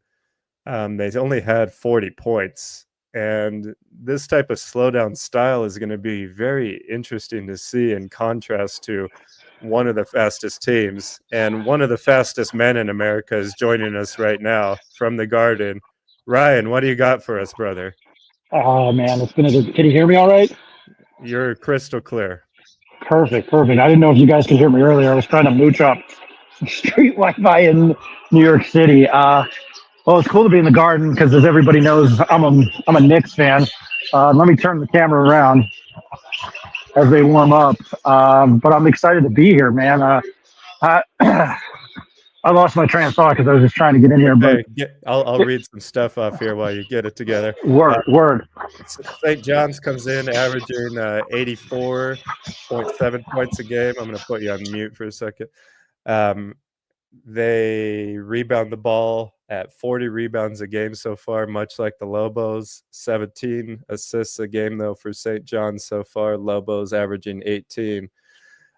they only had 40 points. And this type of slowdown style is going to be very interesting to see in contrast to one of the fastest teams. And one of the fastest men in America is joining us right now from the Garden. Ryan, what do you got for us, brother? Oh man, can you hear me all right? You're crystal clear. Perfect. I didn't know if you guys could hear me earlier. I was trying to mooch up street Wi-Fi in New York City. Well, it's cool to be in the Garden because, as everybody knows, I'm a Knicks fan. Let me turn the camera around as they warm up. But I'm excited to be here, man. I lost my train of thought because I was just trying to get in here. But I'll read some stuff off here while you get it together. Word. St. John's comes in averaging 84.7 points a game. I'm going to put you on mute for a second. They rebound the ball at 40 rebounds a game so far, much like the Lobos. 17 assists a game, though, for St. John's so far. Lobos averaging 18.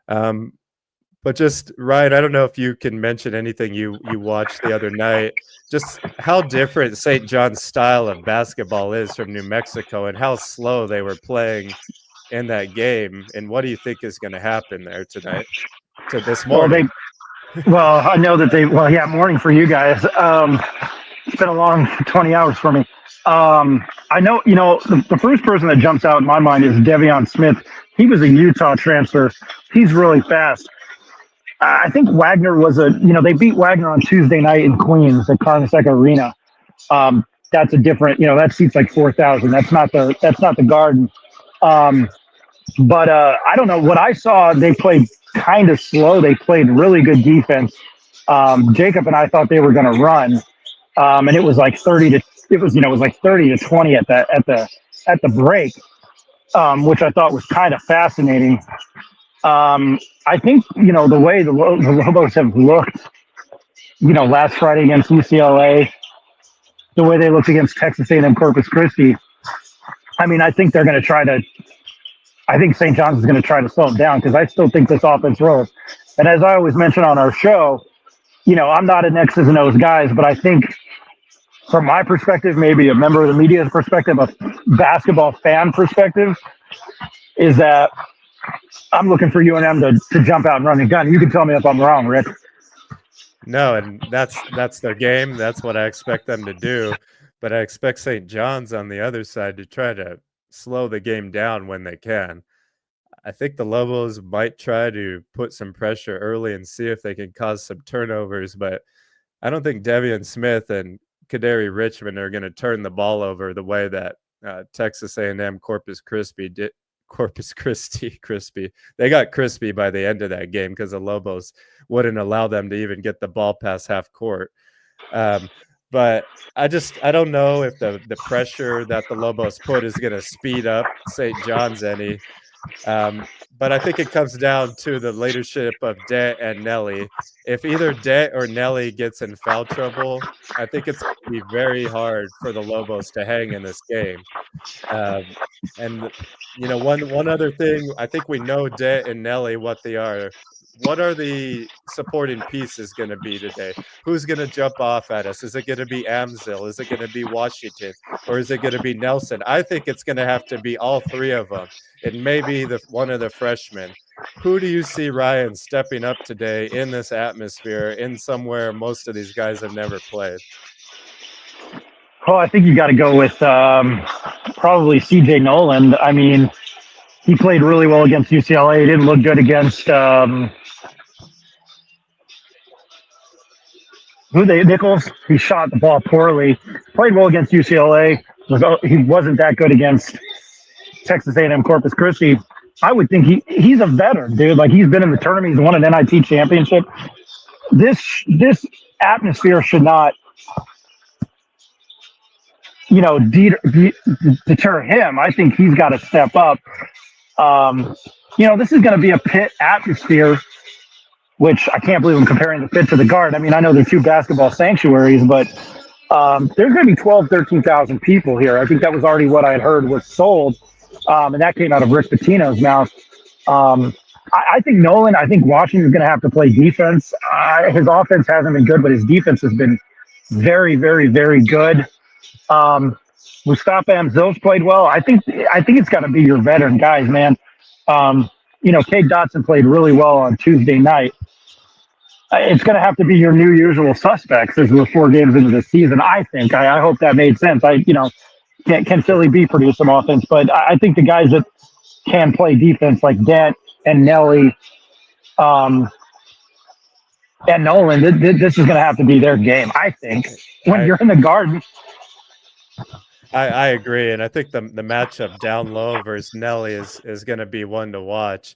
But just, Ryan, I don't know if you can mention anything you watched the other night, just how different St. John's style of basketball is from New Mexico and how slow they were playing in that game. And what do you think is going to happen there tonight, to this morning? Well, I know that morning for you guys. It's been a long 20 hours for me. I know, the first person that jumps out in my mind is Devion Smith. He was a Utah transfer. He's really fast. I think Wagner they beat Wagner on Tuesday night in Queens at Carnesecca Arena. That's a different, that seats like 4,000. That's not the Garden. But I don't know. What I saw, they played kind of slow. They played really good defense. Jacob and I thought they were going to run, and it was like 30 to 20 at the break, which I thought was kind of fascinating. I think the way the Lobos have looked, last Friday against UCLA, the way they looked against Texas A&M Corpus Christi. I mean, I think they're going to try to. I think St. John's is going to try to slow them down because I still think this offense rolls. And as I always mention on our show, I'm not an X's and O's guys, but I think from my perspective, maybe a member of the media's perspective, a basketball fan perspective, is that I'm looking for UNM to jump out and run the gun. You can tell me if I'm wrong, Rick. No, and that's their game. That's what I expect them to do. But I expect St. John's on the other side to try to slow the game down when they can. I think the Lobos might try to put some pressure early and see if they can cause some turnovers, but I don't think Devion Smith and Kaderi Richmond are going to turn the ball over the way that Texas A&M Corpus Christi did. Corpus Christi crispy. They got crispy by the end of that game because the Lobos wouldn't allow them to even get the ball past half court. But I don't know if the pressure that the Lobos put is going to speed up St. John's any. But I think it comes down to the leadership of Det and Nelly. If either Det or Nelly gets in foul trouble, I think it's going to be very hard for the Lobos to hang in this game. And one other thing, I think we know Det and Nelly what they are. What are the supporting pieces going to be today? Who's going to jump off at us? Is it going to be Amzil? Is it going to be Washington? Or is it going to be Nelson? I think it's going to have to be all three of them. It may be one of the freshmen. Who do you see, Ryan, stepping up today in this atmosphere, in somewhere most of these guys have never played? Oh, I think you got to go with probably CJ Noland. I mean, he played really well against UCLA. He didn't look good against Nichols. He shot the ball poorly. Played well against UCLA. He wasn't that good against Texas A&M Corpus Christi. I would think he's a veteran, dude. Like, he's been in the tournament. He's won an NIT championship. This atmosphere should not, deter him. I think he's got to step up. This is going to be a Pitt atmosphere, which I can't believe I'm comparing the Pitt to the Guard. I mean, I know they're two basketball sanctuaries, but there's going to be 12, 13,000 people here. I think that was already what I had heard was sold, and that came out of Rick Pitino's mouth. I think Washington's going to have to play defense. His offense hasn't been good, but his defense has been very, very, very good. Mustafa Amzil's played well. I think it's got to be your veteran guys, man. Cade Dotson played really well on Tuesday night. It's going to have to be your new usual suspects as we're 4 games into the season. I think. I hope that made sense. Can Philly B produce some offense? But I think the guys that can play defense, like Dent and Nelly, and Nolan, this is going to have to be their game. I think when you're in the Garden. I agree, and I think the matchup down low versus Nelly is going to be one to watch.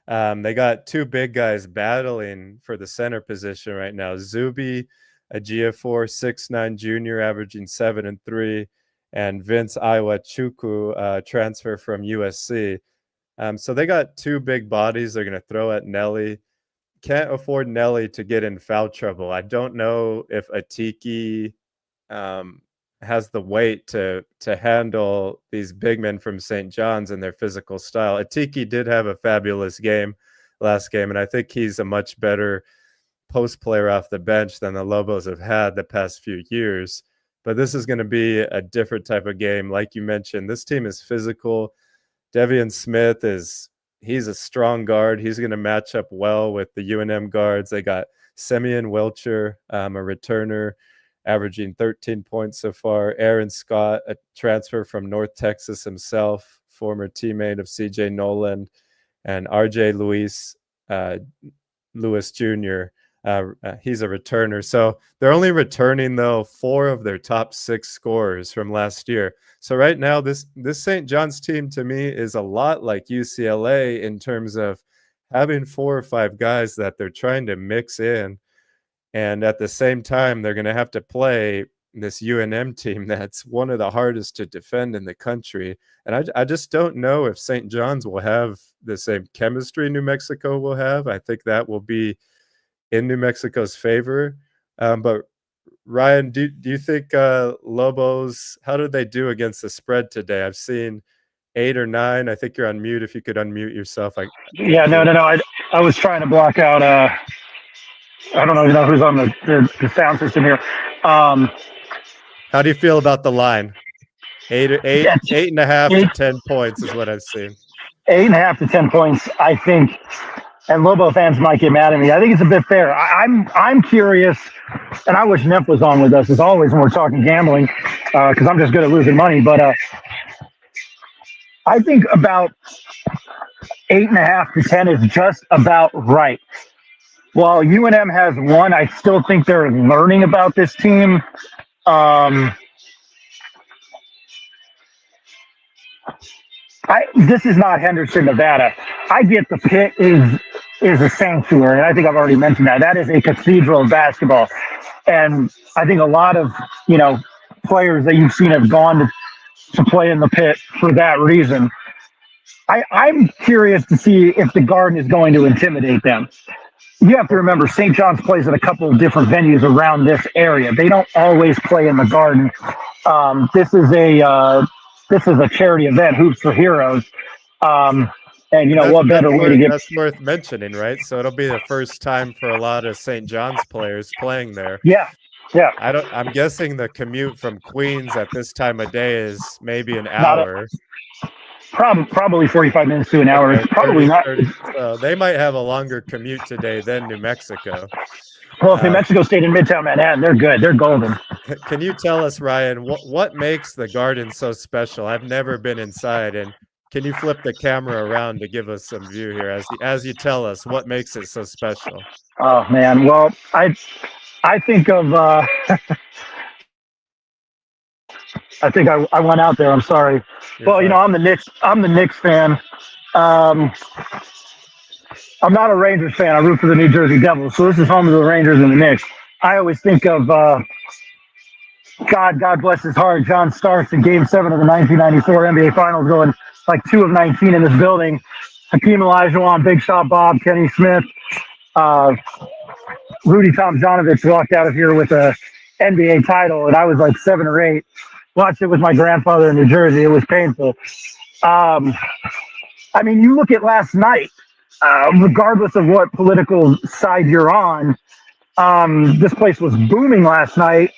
They got 2 big guys battling for the center position right now. Zuby, a GF4 6'9" junior, averaging 7 and 3, and Vince Iwachukwu, transfer from USC. So they got 2 big bodies they're going to throw at Nelly. Can't afford Nelly to get in foul trouble. I don't know if Atiki has the weight to handle these big men from St. John's and their physical style. Atiki did have a fabulous game last game, and I think he's a much better post player off the bench than the Lobos have had the past few years. But this is going to be a different type of game. Like you mentioned, this team is physical. Devian Smith he's a strong guard. He's going to match up well with the UNM guards. They got Simeon Wilcher, a returner, averaging 13 points so far. Aaron Scott, a transfer from North Texas himself, former teammate of CJ Noland, and RJ Lewis Jr. He's a returner. So they're only returning, though, 4 of their top 6 scorers from last year. So right now, this St. John's team, to me, is a lot like UCLA in terms of having 4 or 5 guys that they're trying to mix in. And at the same time, they're going to have to play this UNM team that's one of the hardest to defend in the country. And I just don't know if St. John's will have the same chemistry New Mexico will have. I think that will be in New Mexico's favor. But Ryan, do you think Lobos, how did they do against the spread today? I've seen 8 or 9. I think you're on mute. If you could unmute yourself. No. I was trying to block out I don't know who's on the sound system here. How do you feel about the line? 8.5 to 10 points is what I've seen. 8.5 to 10 points, I think, and Lobo fans might get mad at me. I think it's a bit fair. I'm curious, and I wish Neff was on with us as always when we're talking gambling, because I'm just good at losing money. But I think about 8.5 to 10 is just about right. While UNM has 1, I still think they're learning about this team. This is not Henderson, Nevada. I get the Pit is a sanctuary, and I think I've already mentioned that. That is a cathedral of basketball. And I think a lot of, players that you've seen have gone to play in the Pit for that reason. I'm curious to see if the Garden is going to intimidate them. You have to remember, St. John's plays at a couple of different venues around this area. They don't always play in the Garden. This is a charity event, Hoops for Heroes. And what better way to get? That's worth mentioning, right? So it'll be the first time for a lot of St. John's players playing there. Yeah. I'm guessing the commute from Queens at this time of day is maybe an Not hour. Probably 45 minutes to an hour. Okay, It's probably 30. not. So they might have a longer commute today than New Mexico. Well, if New Mexico stayed in Midtown Manhattan, they're good. They're golden. Can you tell us, Ryan, what makes the Garden so special? I've never been inside, and can you flip the camera around to give us some view here as you tell us what makes it so special? Oh man, well, I think of I think I went out there. I'm sorry. You're fine. I'm the Knicks fan. I'm not a Rangers fan. I root for the New Jersey Devils. So this is home to the Rangers and the Knicks. I always think of God bless his heart, John Starks in Game 7 of the 1994 NBA Finals, going like 2 of 19 in this building. Hakeem Olajuwon, Big Shot Bob, Kenny Smith, Rudy Tomjanovich walked out of here with a NBA title, and I was like 7 or 8. Watched it with my grandfather in New Jersey. It was painful. You look at last night, regardless of what political side you're on, this place was booming last night.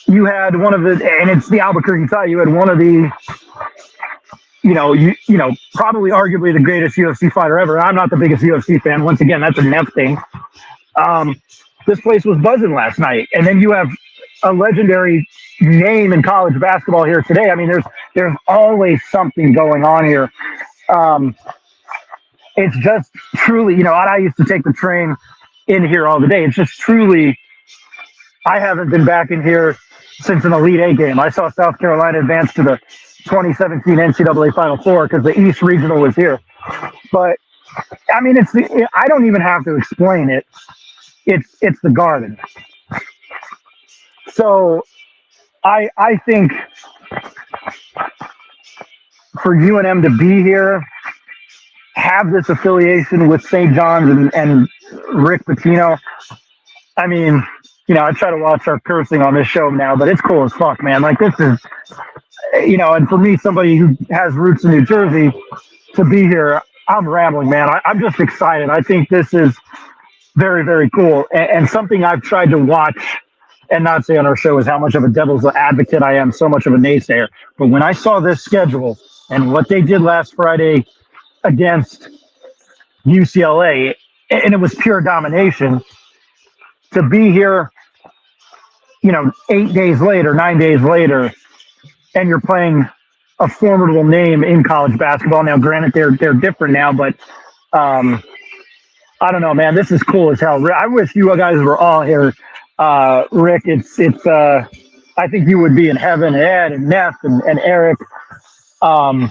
You had one of the, and it's the Albuquerque tie. You had one of the, probably arguably the greatest UFC fighter ever. I'm not the biggest UFC fan. Once again, that's a Neff thing. This place was buzzing last night, and then you have a legendary name in college basketball here today. I mean, there's always something going on here. It's just truly, I used to take the train in here all the day. It's just truly, I haven't been back in here since an Elite Eight game. I saw South Carolina advance to the 2017 NCAA Final Four because the East Regional was here. But I mean, I don't even have to explain it. It's the Garden. So I think for UNM to be here, have this affiliation with St. John's and Rick Pitino. I mean, I try to watch our cursing on this show now, but it's cool as fuck, man. Like, this is, and for me, somebody who has roots in New Jersey, to be here, I'm rambling, man. I'm just excited. I think this is very, very cool. And something I've tried to watch and not say on our show is how much of a devil's advocate I am, so much of a naysayer. But when I saw this schedule and what they did last Friday against UCLA, and it was pure domination, to be here, 8 days later, 9 days later, and you're playing a formidable name in college basketball. Now, granted, they're different now, but I don't know, man. This is cool as hell. I wish you guys were all here, Rick. It's. I think you would be in heaven. Ed and Neff and Eric. I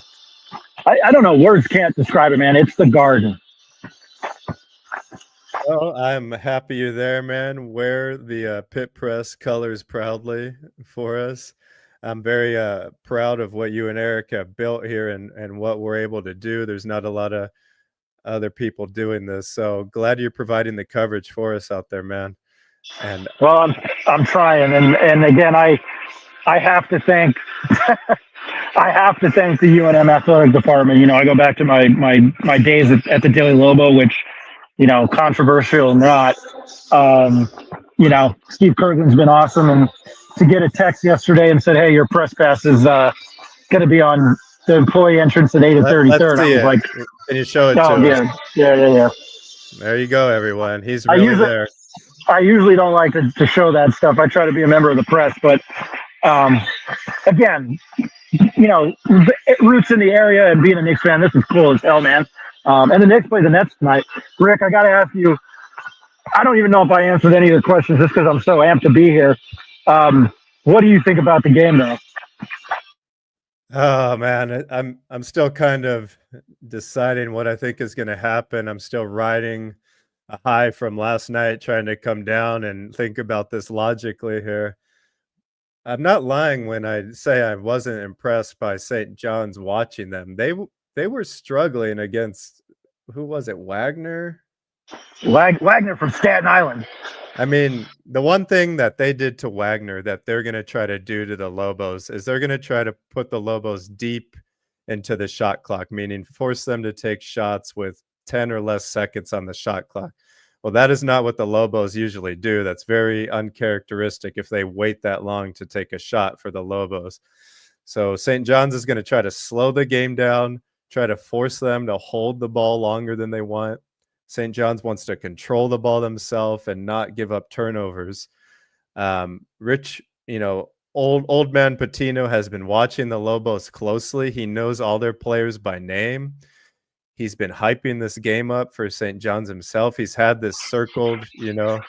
don't know. Words can't describe it, man. It's the Garden. Well, I'm happy you're there, man. Wear the Pit Press colors proudly for us. I'm very proud of what you and Eric have built here and what we're able to do. There's not a lot of other people doing this, so glad you're providing the coverage for us out there, man. And well, I'm trying, and again, I have to thank I have to thank the UNM athletic department. I go back to my days at the Daily Lobo, which, controversial or not, Steve Kirkland's been awesome, and to get a text yesterday and said, "Hey, your press pass is going to be on the employee entrance at 8 and 33rd." I was like, "Can you show it to us?" Yeah. There you go, everyone. He's really there. I usually don't like to show that stuff. I try to be a member of the press, but again, roots in the area and being a Knicks fan, this is cool as hell, man. And the Knicks play the Nets tonight. Rick, I got to ask you, I don't even know if I answered any of the questions just because I'm so amped to be here. What do you think about the game, though? Oh man, I'm still kind of deciding what I think is going to happen. I'm still riding a high from last night, trying to come down and think about this logically here. I'm not lying when I say I wasn't impressed by St. John's watching them. They they were struggling against, who was it, Wagner? Wagner from Staten Island. I mean, the one thing that they did to Wagner that they're going to try to do to the Lobos is they're going to try to put the Lobos deep into the shot clock, meaning force them to take shots with 10 or less seconds on the shot clock. Well, that is not what the Lobos usually do. That's very uncharacteristic if they wait that long to take a shot for the Lobos. So St. John's is going to try to slow the game down, try to force them to hold the ball longer than they want. St. John's wants to control the ball themselves and not give up turnovers. Rich, old man Patino has been watching the Lobos closely. He knows all their players by name. He's been hyping this game up for St. John's himself. He's had this circled, I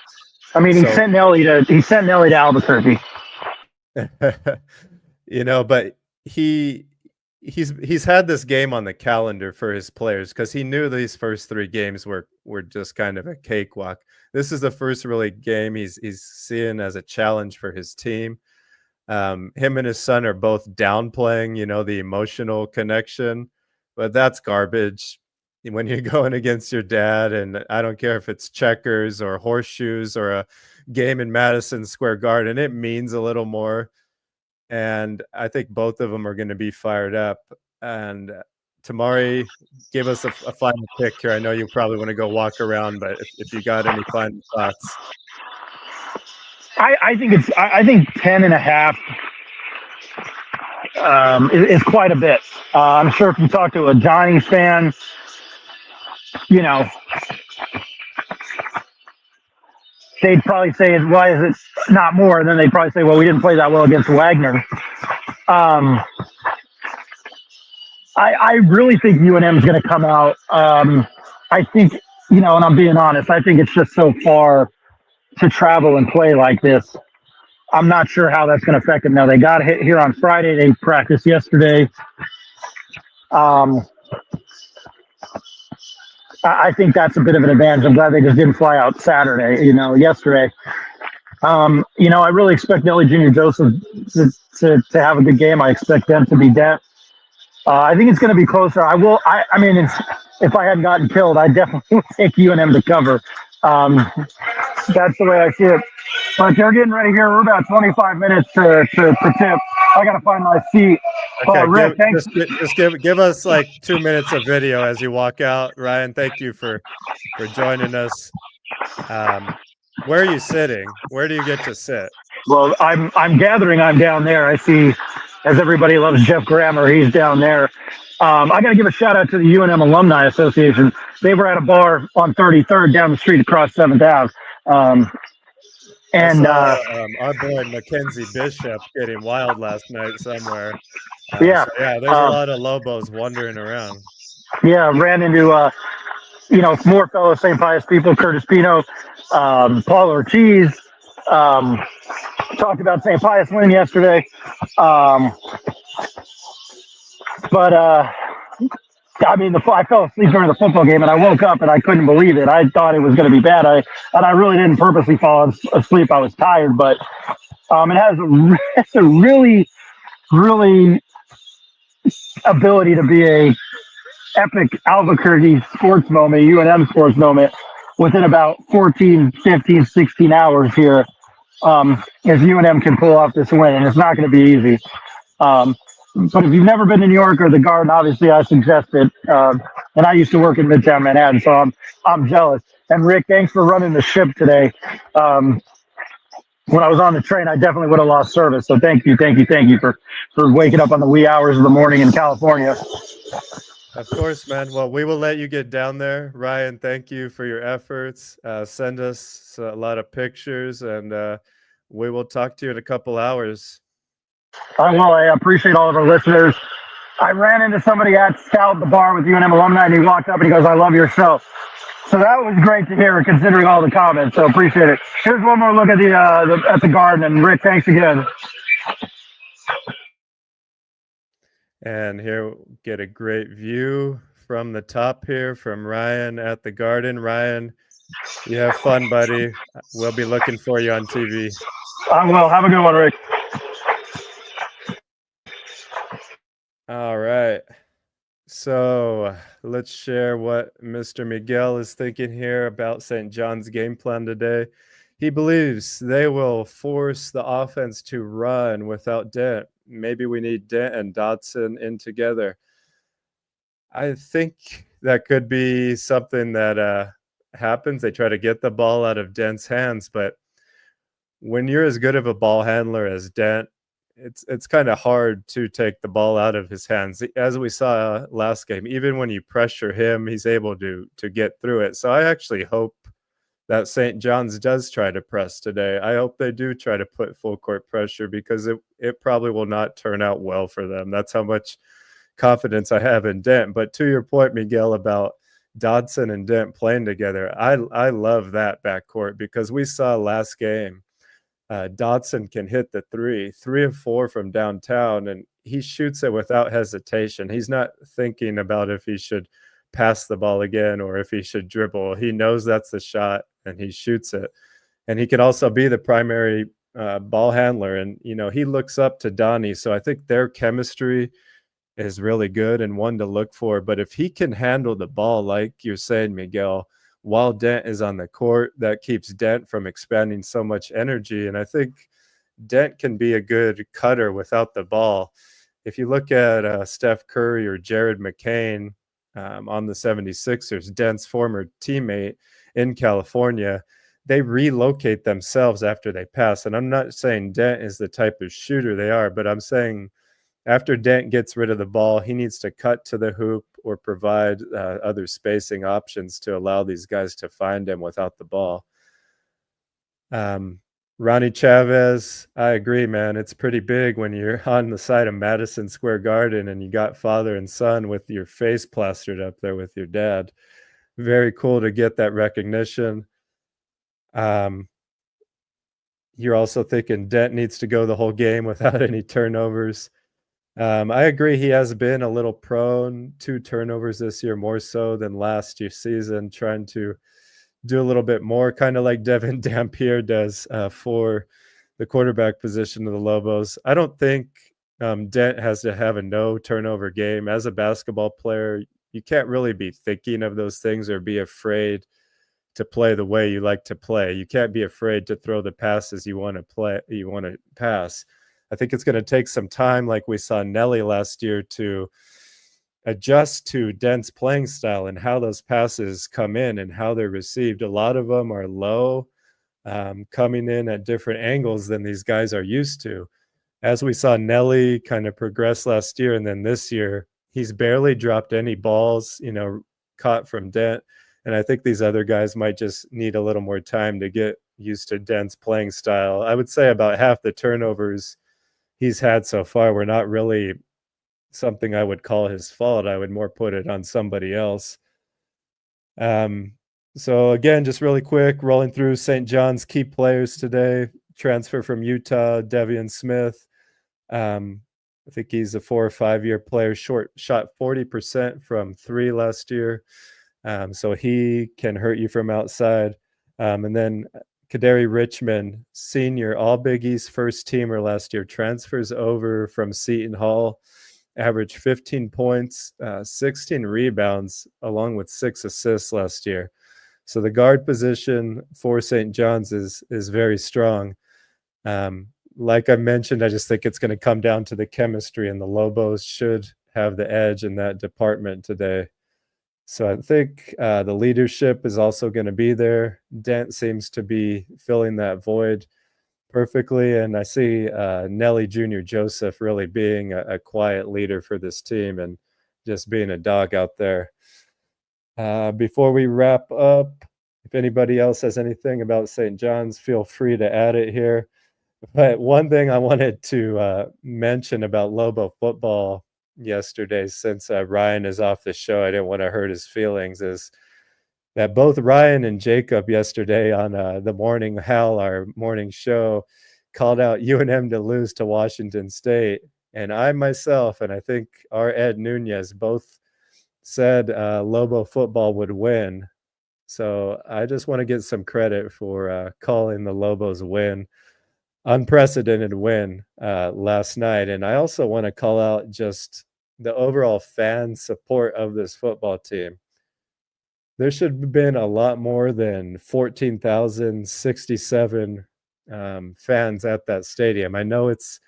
mean, he sent Nelly to Albuquerque. But he's had this game on the calendar for his players because he knew these first 3 games were just kind of a cakewalk. This is the first really game he's seeing as a challenge for his team. Him and his son are both downplaying, the emotional connection, but that's garbage. When you're going against your dad, and I don't care if it's checkers or horseshoes or a game in Madison Square Garden, it means a little more. And I think both of them are going to be fired up. And Tamari, give us a final pick here. I know you probably want to go walk around, but if you got any final thoughts. I think 10.5 is quite a bit. I'm sure if you talk to a Johnny's fan, they'd probably say, why is it not more? And then they'd probably say, well, we didn't play that well against Wagner. I really think UNM is going to come out. I think, and I'm being honest, I think it's just so far to travel and play like this. I'm not sure how that's going to affect them. Now, they got hit here on Friday. They practiced yesterday. I think that's a bit of an advantage. I'm glad they just didn't fly out Saturday, yesterday. I really expect Nelly Jr. Joseph to have a good game. I expect them to be depth. I think it's going to be closer. If I hadn't gotten killed, I definitely would take UNM to cover. That's the way I see it. But they're getting ready here. We're about 25 minutes to tip. I got to find my seat. Okay, Rick, thanks. Just give us like 2 minutes of video as you walk out. Ryan, thank you for joining us. Where are you sitting? Where do you get to sit? Well, I'm gathering. I'm down there. I see, as everybody loves Jeff Grammer, he's down there. I got to give a shout out to the UNM Alumni Association. They were at a bar on 33rd down the street across 7th Ave. Our boy Mackenzie Bishop getting wild last night somewhere. There's a lot of Lobos wandering around. Yeah, ran into more fellow St. Pius people, Curtis Pino, Paul Ortiz. Talked about St. Pius winning yesterday. I fell asleep during the football game, and I woke up and I couldn't believe it. I thought it was going to be bad. I really didn't purposely fall asleep. I was tired, but it has a really, really ability to be a epic Albuquerque sports moment, UNM sports moment, within about 14, 15, 16 hours here. If UNM can pull off this win, and it's not going to be easy. But if you've never been to New York or the Garden, obviously I suggest it. And I used to work in Midtown Manhattan, so I'm jealous. And Rick, thanks for running the ship today. When I was on the train, I definitely would have lost service. So thank you for waking up on the wee hours of the morning in California. Of course, man. Well, we will let you get down there. Ryan, thank you for your efforts. Send us a lot of pictures, and we will talk to you in a couple hours. I appreciate all of our listeners. I ran into somebody at Scout, the bar with UNM alumni, and he walked up and he goes, "I love your show." So that was great to hear, considering all the comments. So appreciate it. Here's one more look at the Garden, and Rick, thanks again. And here, get a great view from the top here from Ryan at the Garden. Ryan, you have fun, buddy. We'll be looking for you on TV. I will. Have a good one, Rick. All right. So let's share what Mr. Miguel is thinking here about St. John's game plan today. He believes they will force the offense to run without Dent. Maybe we need Dent and Dodson in together. I think that could be something that happens. They try to get the ball out of Dent's hands, but when you're as good of a ball handler as Dent, it's kind of hard to take the ball out of his hands. As we saw last game, even when you pressure him, he's able to get through it. So I actually hope that St. John's does try to press today. I hope they do try to put full court pressure because it probably will not turn out well for them. That's how much confidence I have in Dent. But to your point, Miguel, about Dodson and Dent playing together, I love that backcourt because we saw last game Dodson can hit the three of four from downtown, and he shoots it without hesitation. He's not thinking about if he should pass the ball again or if he should dribble. He knows that's the shot, and he shoots it. And he can also be the primary ball handler, and he looks up to Donnie. So I think their chemistry is really good and one to look for. But if he can handle the ball, like you're saying, Miguel, while Dent is on the court, that keeps Dent from expending so much energy. And I think Dent can be a good cutter without the ball. If you look at Steph Curry or Jared McCain on the 76ers, Dent's former teammate in California, they relocate themselves after they pass. And I'm not saying Dent is the type of shooter they are, but I'm saying after Dent gets rid of the ball, he needs to cut to the hoop or provide other spacing options to allow these guys to find him without the ball. Ronnie Chavez, I agree, man. It's pretty big when you're on the side of Madison Square Garden and you got father and son with your face plastered up there with your dad. Very cool to get that recognition. You're also thinking Dent needs to go the whole game without any turnovers. I agree he has been a little prone to turnovers this year, more so than last year's season, trying to do a little bit more, kind of like Devin Dampier does for the quarterback position of the Lobos. I don't think Dent has to have a no turnover game. As a basketball player, you can't really be thinking of those things or be afraid to play the way you like to play. You can't be afraid to throw the passes you want to pass. I think it's going to take some time, like we saw Nelly last year, to adjust to Dent's playing style and how those passes come in and how they're received. A lot of them are low, coming in at different angles than these guys are used to. As we saw Nelly kind of progress last year, and then this year, he's barely dropped any balls, caught from Dent. And I think these other guys might just need a little more time to get used to Dent's playing style. I would say about half the turnovers he's had so far were not really something I would call his fault. I would more put it on somebody else. So again, just really quick, rolling through St. John's key players today. Transfer from Utah, Devian Smith. I think he's a 4 or 5 year player. Shot 40% from three last year. So he can hurt you from outside. And then Kaderi Richmond, senior, all Big East first teamer last year, transfers over from Seton Hall, averaged 15 points, 16 rebounds, along with 6 assists last year. So the guard position for St. John's is very strong. Like I mentioned, I just think it's going to come down to the chemistry, and the Lobos should have the edge in that department today. So I think the leadership is also going to be there. Dent seems to be filling that void perfectly, and I see Nelly Jr. Joseph really being a quiet leader for this team and just being a dog out there. Before we wrap up, if anybody else has anything about St. John's, feel free to add it here. But one thing I wanted to mention about Lobo football yesterday, since Ryan is off the show, I didn't want to hurt his feelings, is that both Ryan and Jacob yesterday on the Morning Hal, our morning show, called out UNM to lose to Washington State. And I myself, and I think our Ed Nunez, both said Lobo football would win. So I just want to get some credit for calling the Lobos win. Unprecedented win last night. And I also want to call out just the overall fan support of this football team. There should have been a lot more than 14,067 fans at that stadium. I know it's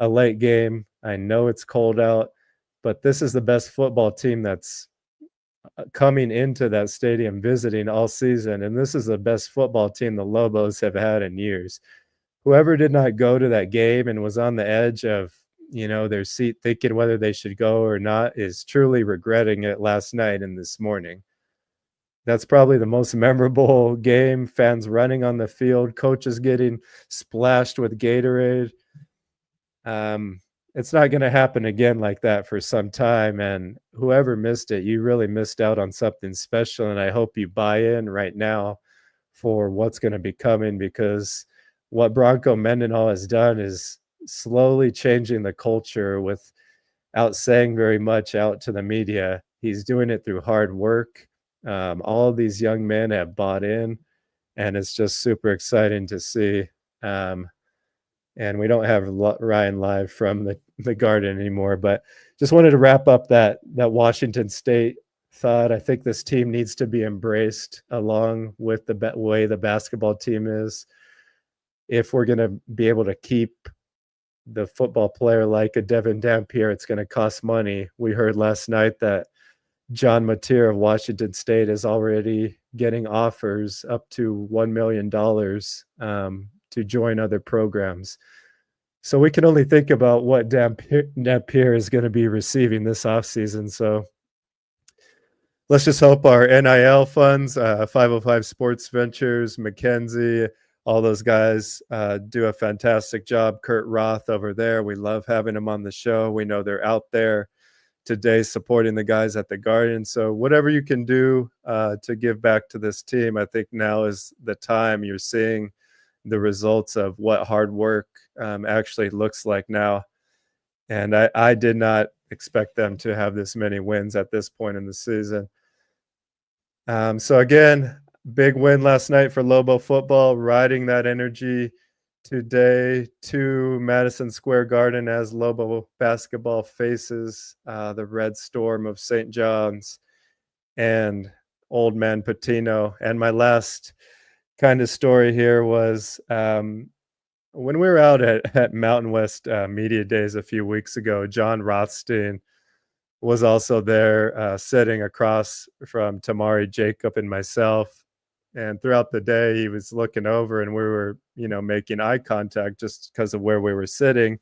a late game. I know it's cold out, but this is the best football team that's coming into that stadium visiting all season, and this is the best football team the Lobos have had in years. Whoever did not go to that game and was on the edge of, their seat thinking whether they should go or not is truly regretting it last night and this morning. That's probably the most memorable game. Fans running on the field, coaches getting splashed with Gatorade. It's not going to happen again like that for some time. And whoever missed it, you really missed out on something special. And I hope you buy in right now for what's going to be coming, because what Bronco Mendenhall has done is slowly changing the culture without saying very much out to the media. He's doing it through hard work. All of these young men have bought in, and it's just super exciting to see. And we don't have Ryan live from the Garden anymore, but just wanted to wrap up that Washington State thought. I think this team needs to be embraced along with the way the basketball team is. If we're going to be able to keep the football player like a Devin Dampier, it's going to cost money. We heard last night that John Mateer of Washington State is already getting offers up to $1 million to join other programs. So we can only think about what Dampier is going to be receiving this offseason. So let's just hope our NIL funds, 505 Sports Ventures, McKenzie, all those guys do a fantastic job. Kurt Roth over there, we love having him on the show. We know they're out there today supporting the guys at the Garden. So whatever you can do to give back to this team, I think now is the time. You're seeing the results of what hard work actually looks like now. And I did not expect them to have this many wins at this point in the season. So again, big win last night for Lobo football, riding that energy today to Madison Square Garden as Lobo basketball faces the Red Storm of St. John's and Old Man Patino. And my last kind of story here was when we were out at Mountain West Media Days a few weeks ago, John Rothstein was also there sitting across from Tamari Jacob and myself. And throughout the day, he was looking over and we were, making eye contact just because of where we were sitting.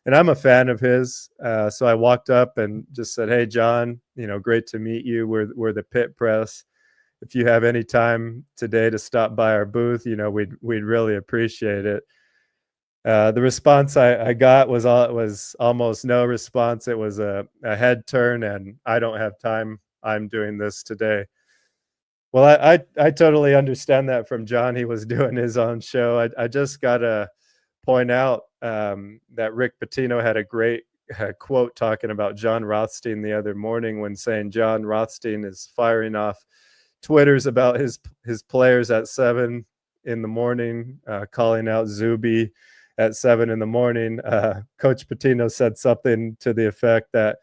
And I'm a fan of his. So I walked up and just said, "Hey, John, great to meet you. We're the Pit Press. If you have any time today to stop by our booth, we'd really appreciate it." The response I got was almost no response. It was a head turn, and "I don't have time. I'm doing this today." Well, I totally understand that from John. He was doing his own show. I just got to point out that Rick Pitino had a great quote talking about John Rothstein the other morning when saying John Rothstein is firing off Twitters about his players at 7 a.m, calling out Zuby at 7 a.m. Coach Pitino said something to the effect that,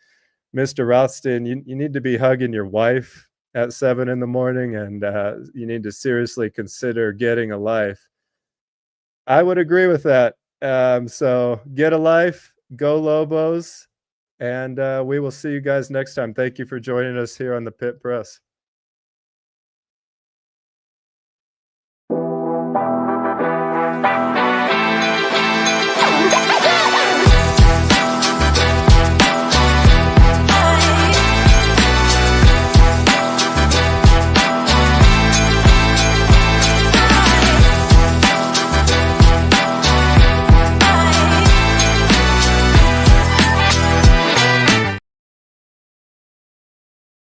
"Mr. Rothstein, you need to be hugging your wife at 7 a.m, and you need to seriously consider getting a life." I would agree with that. So get a life, go Lobos, and we will see you guys next time. Thank you for joining us here on the Pit Press.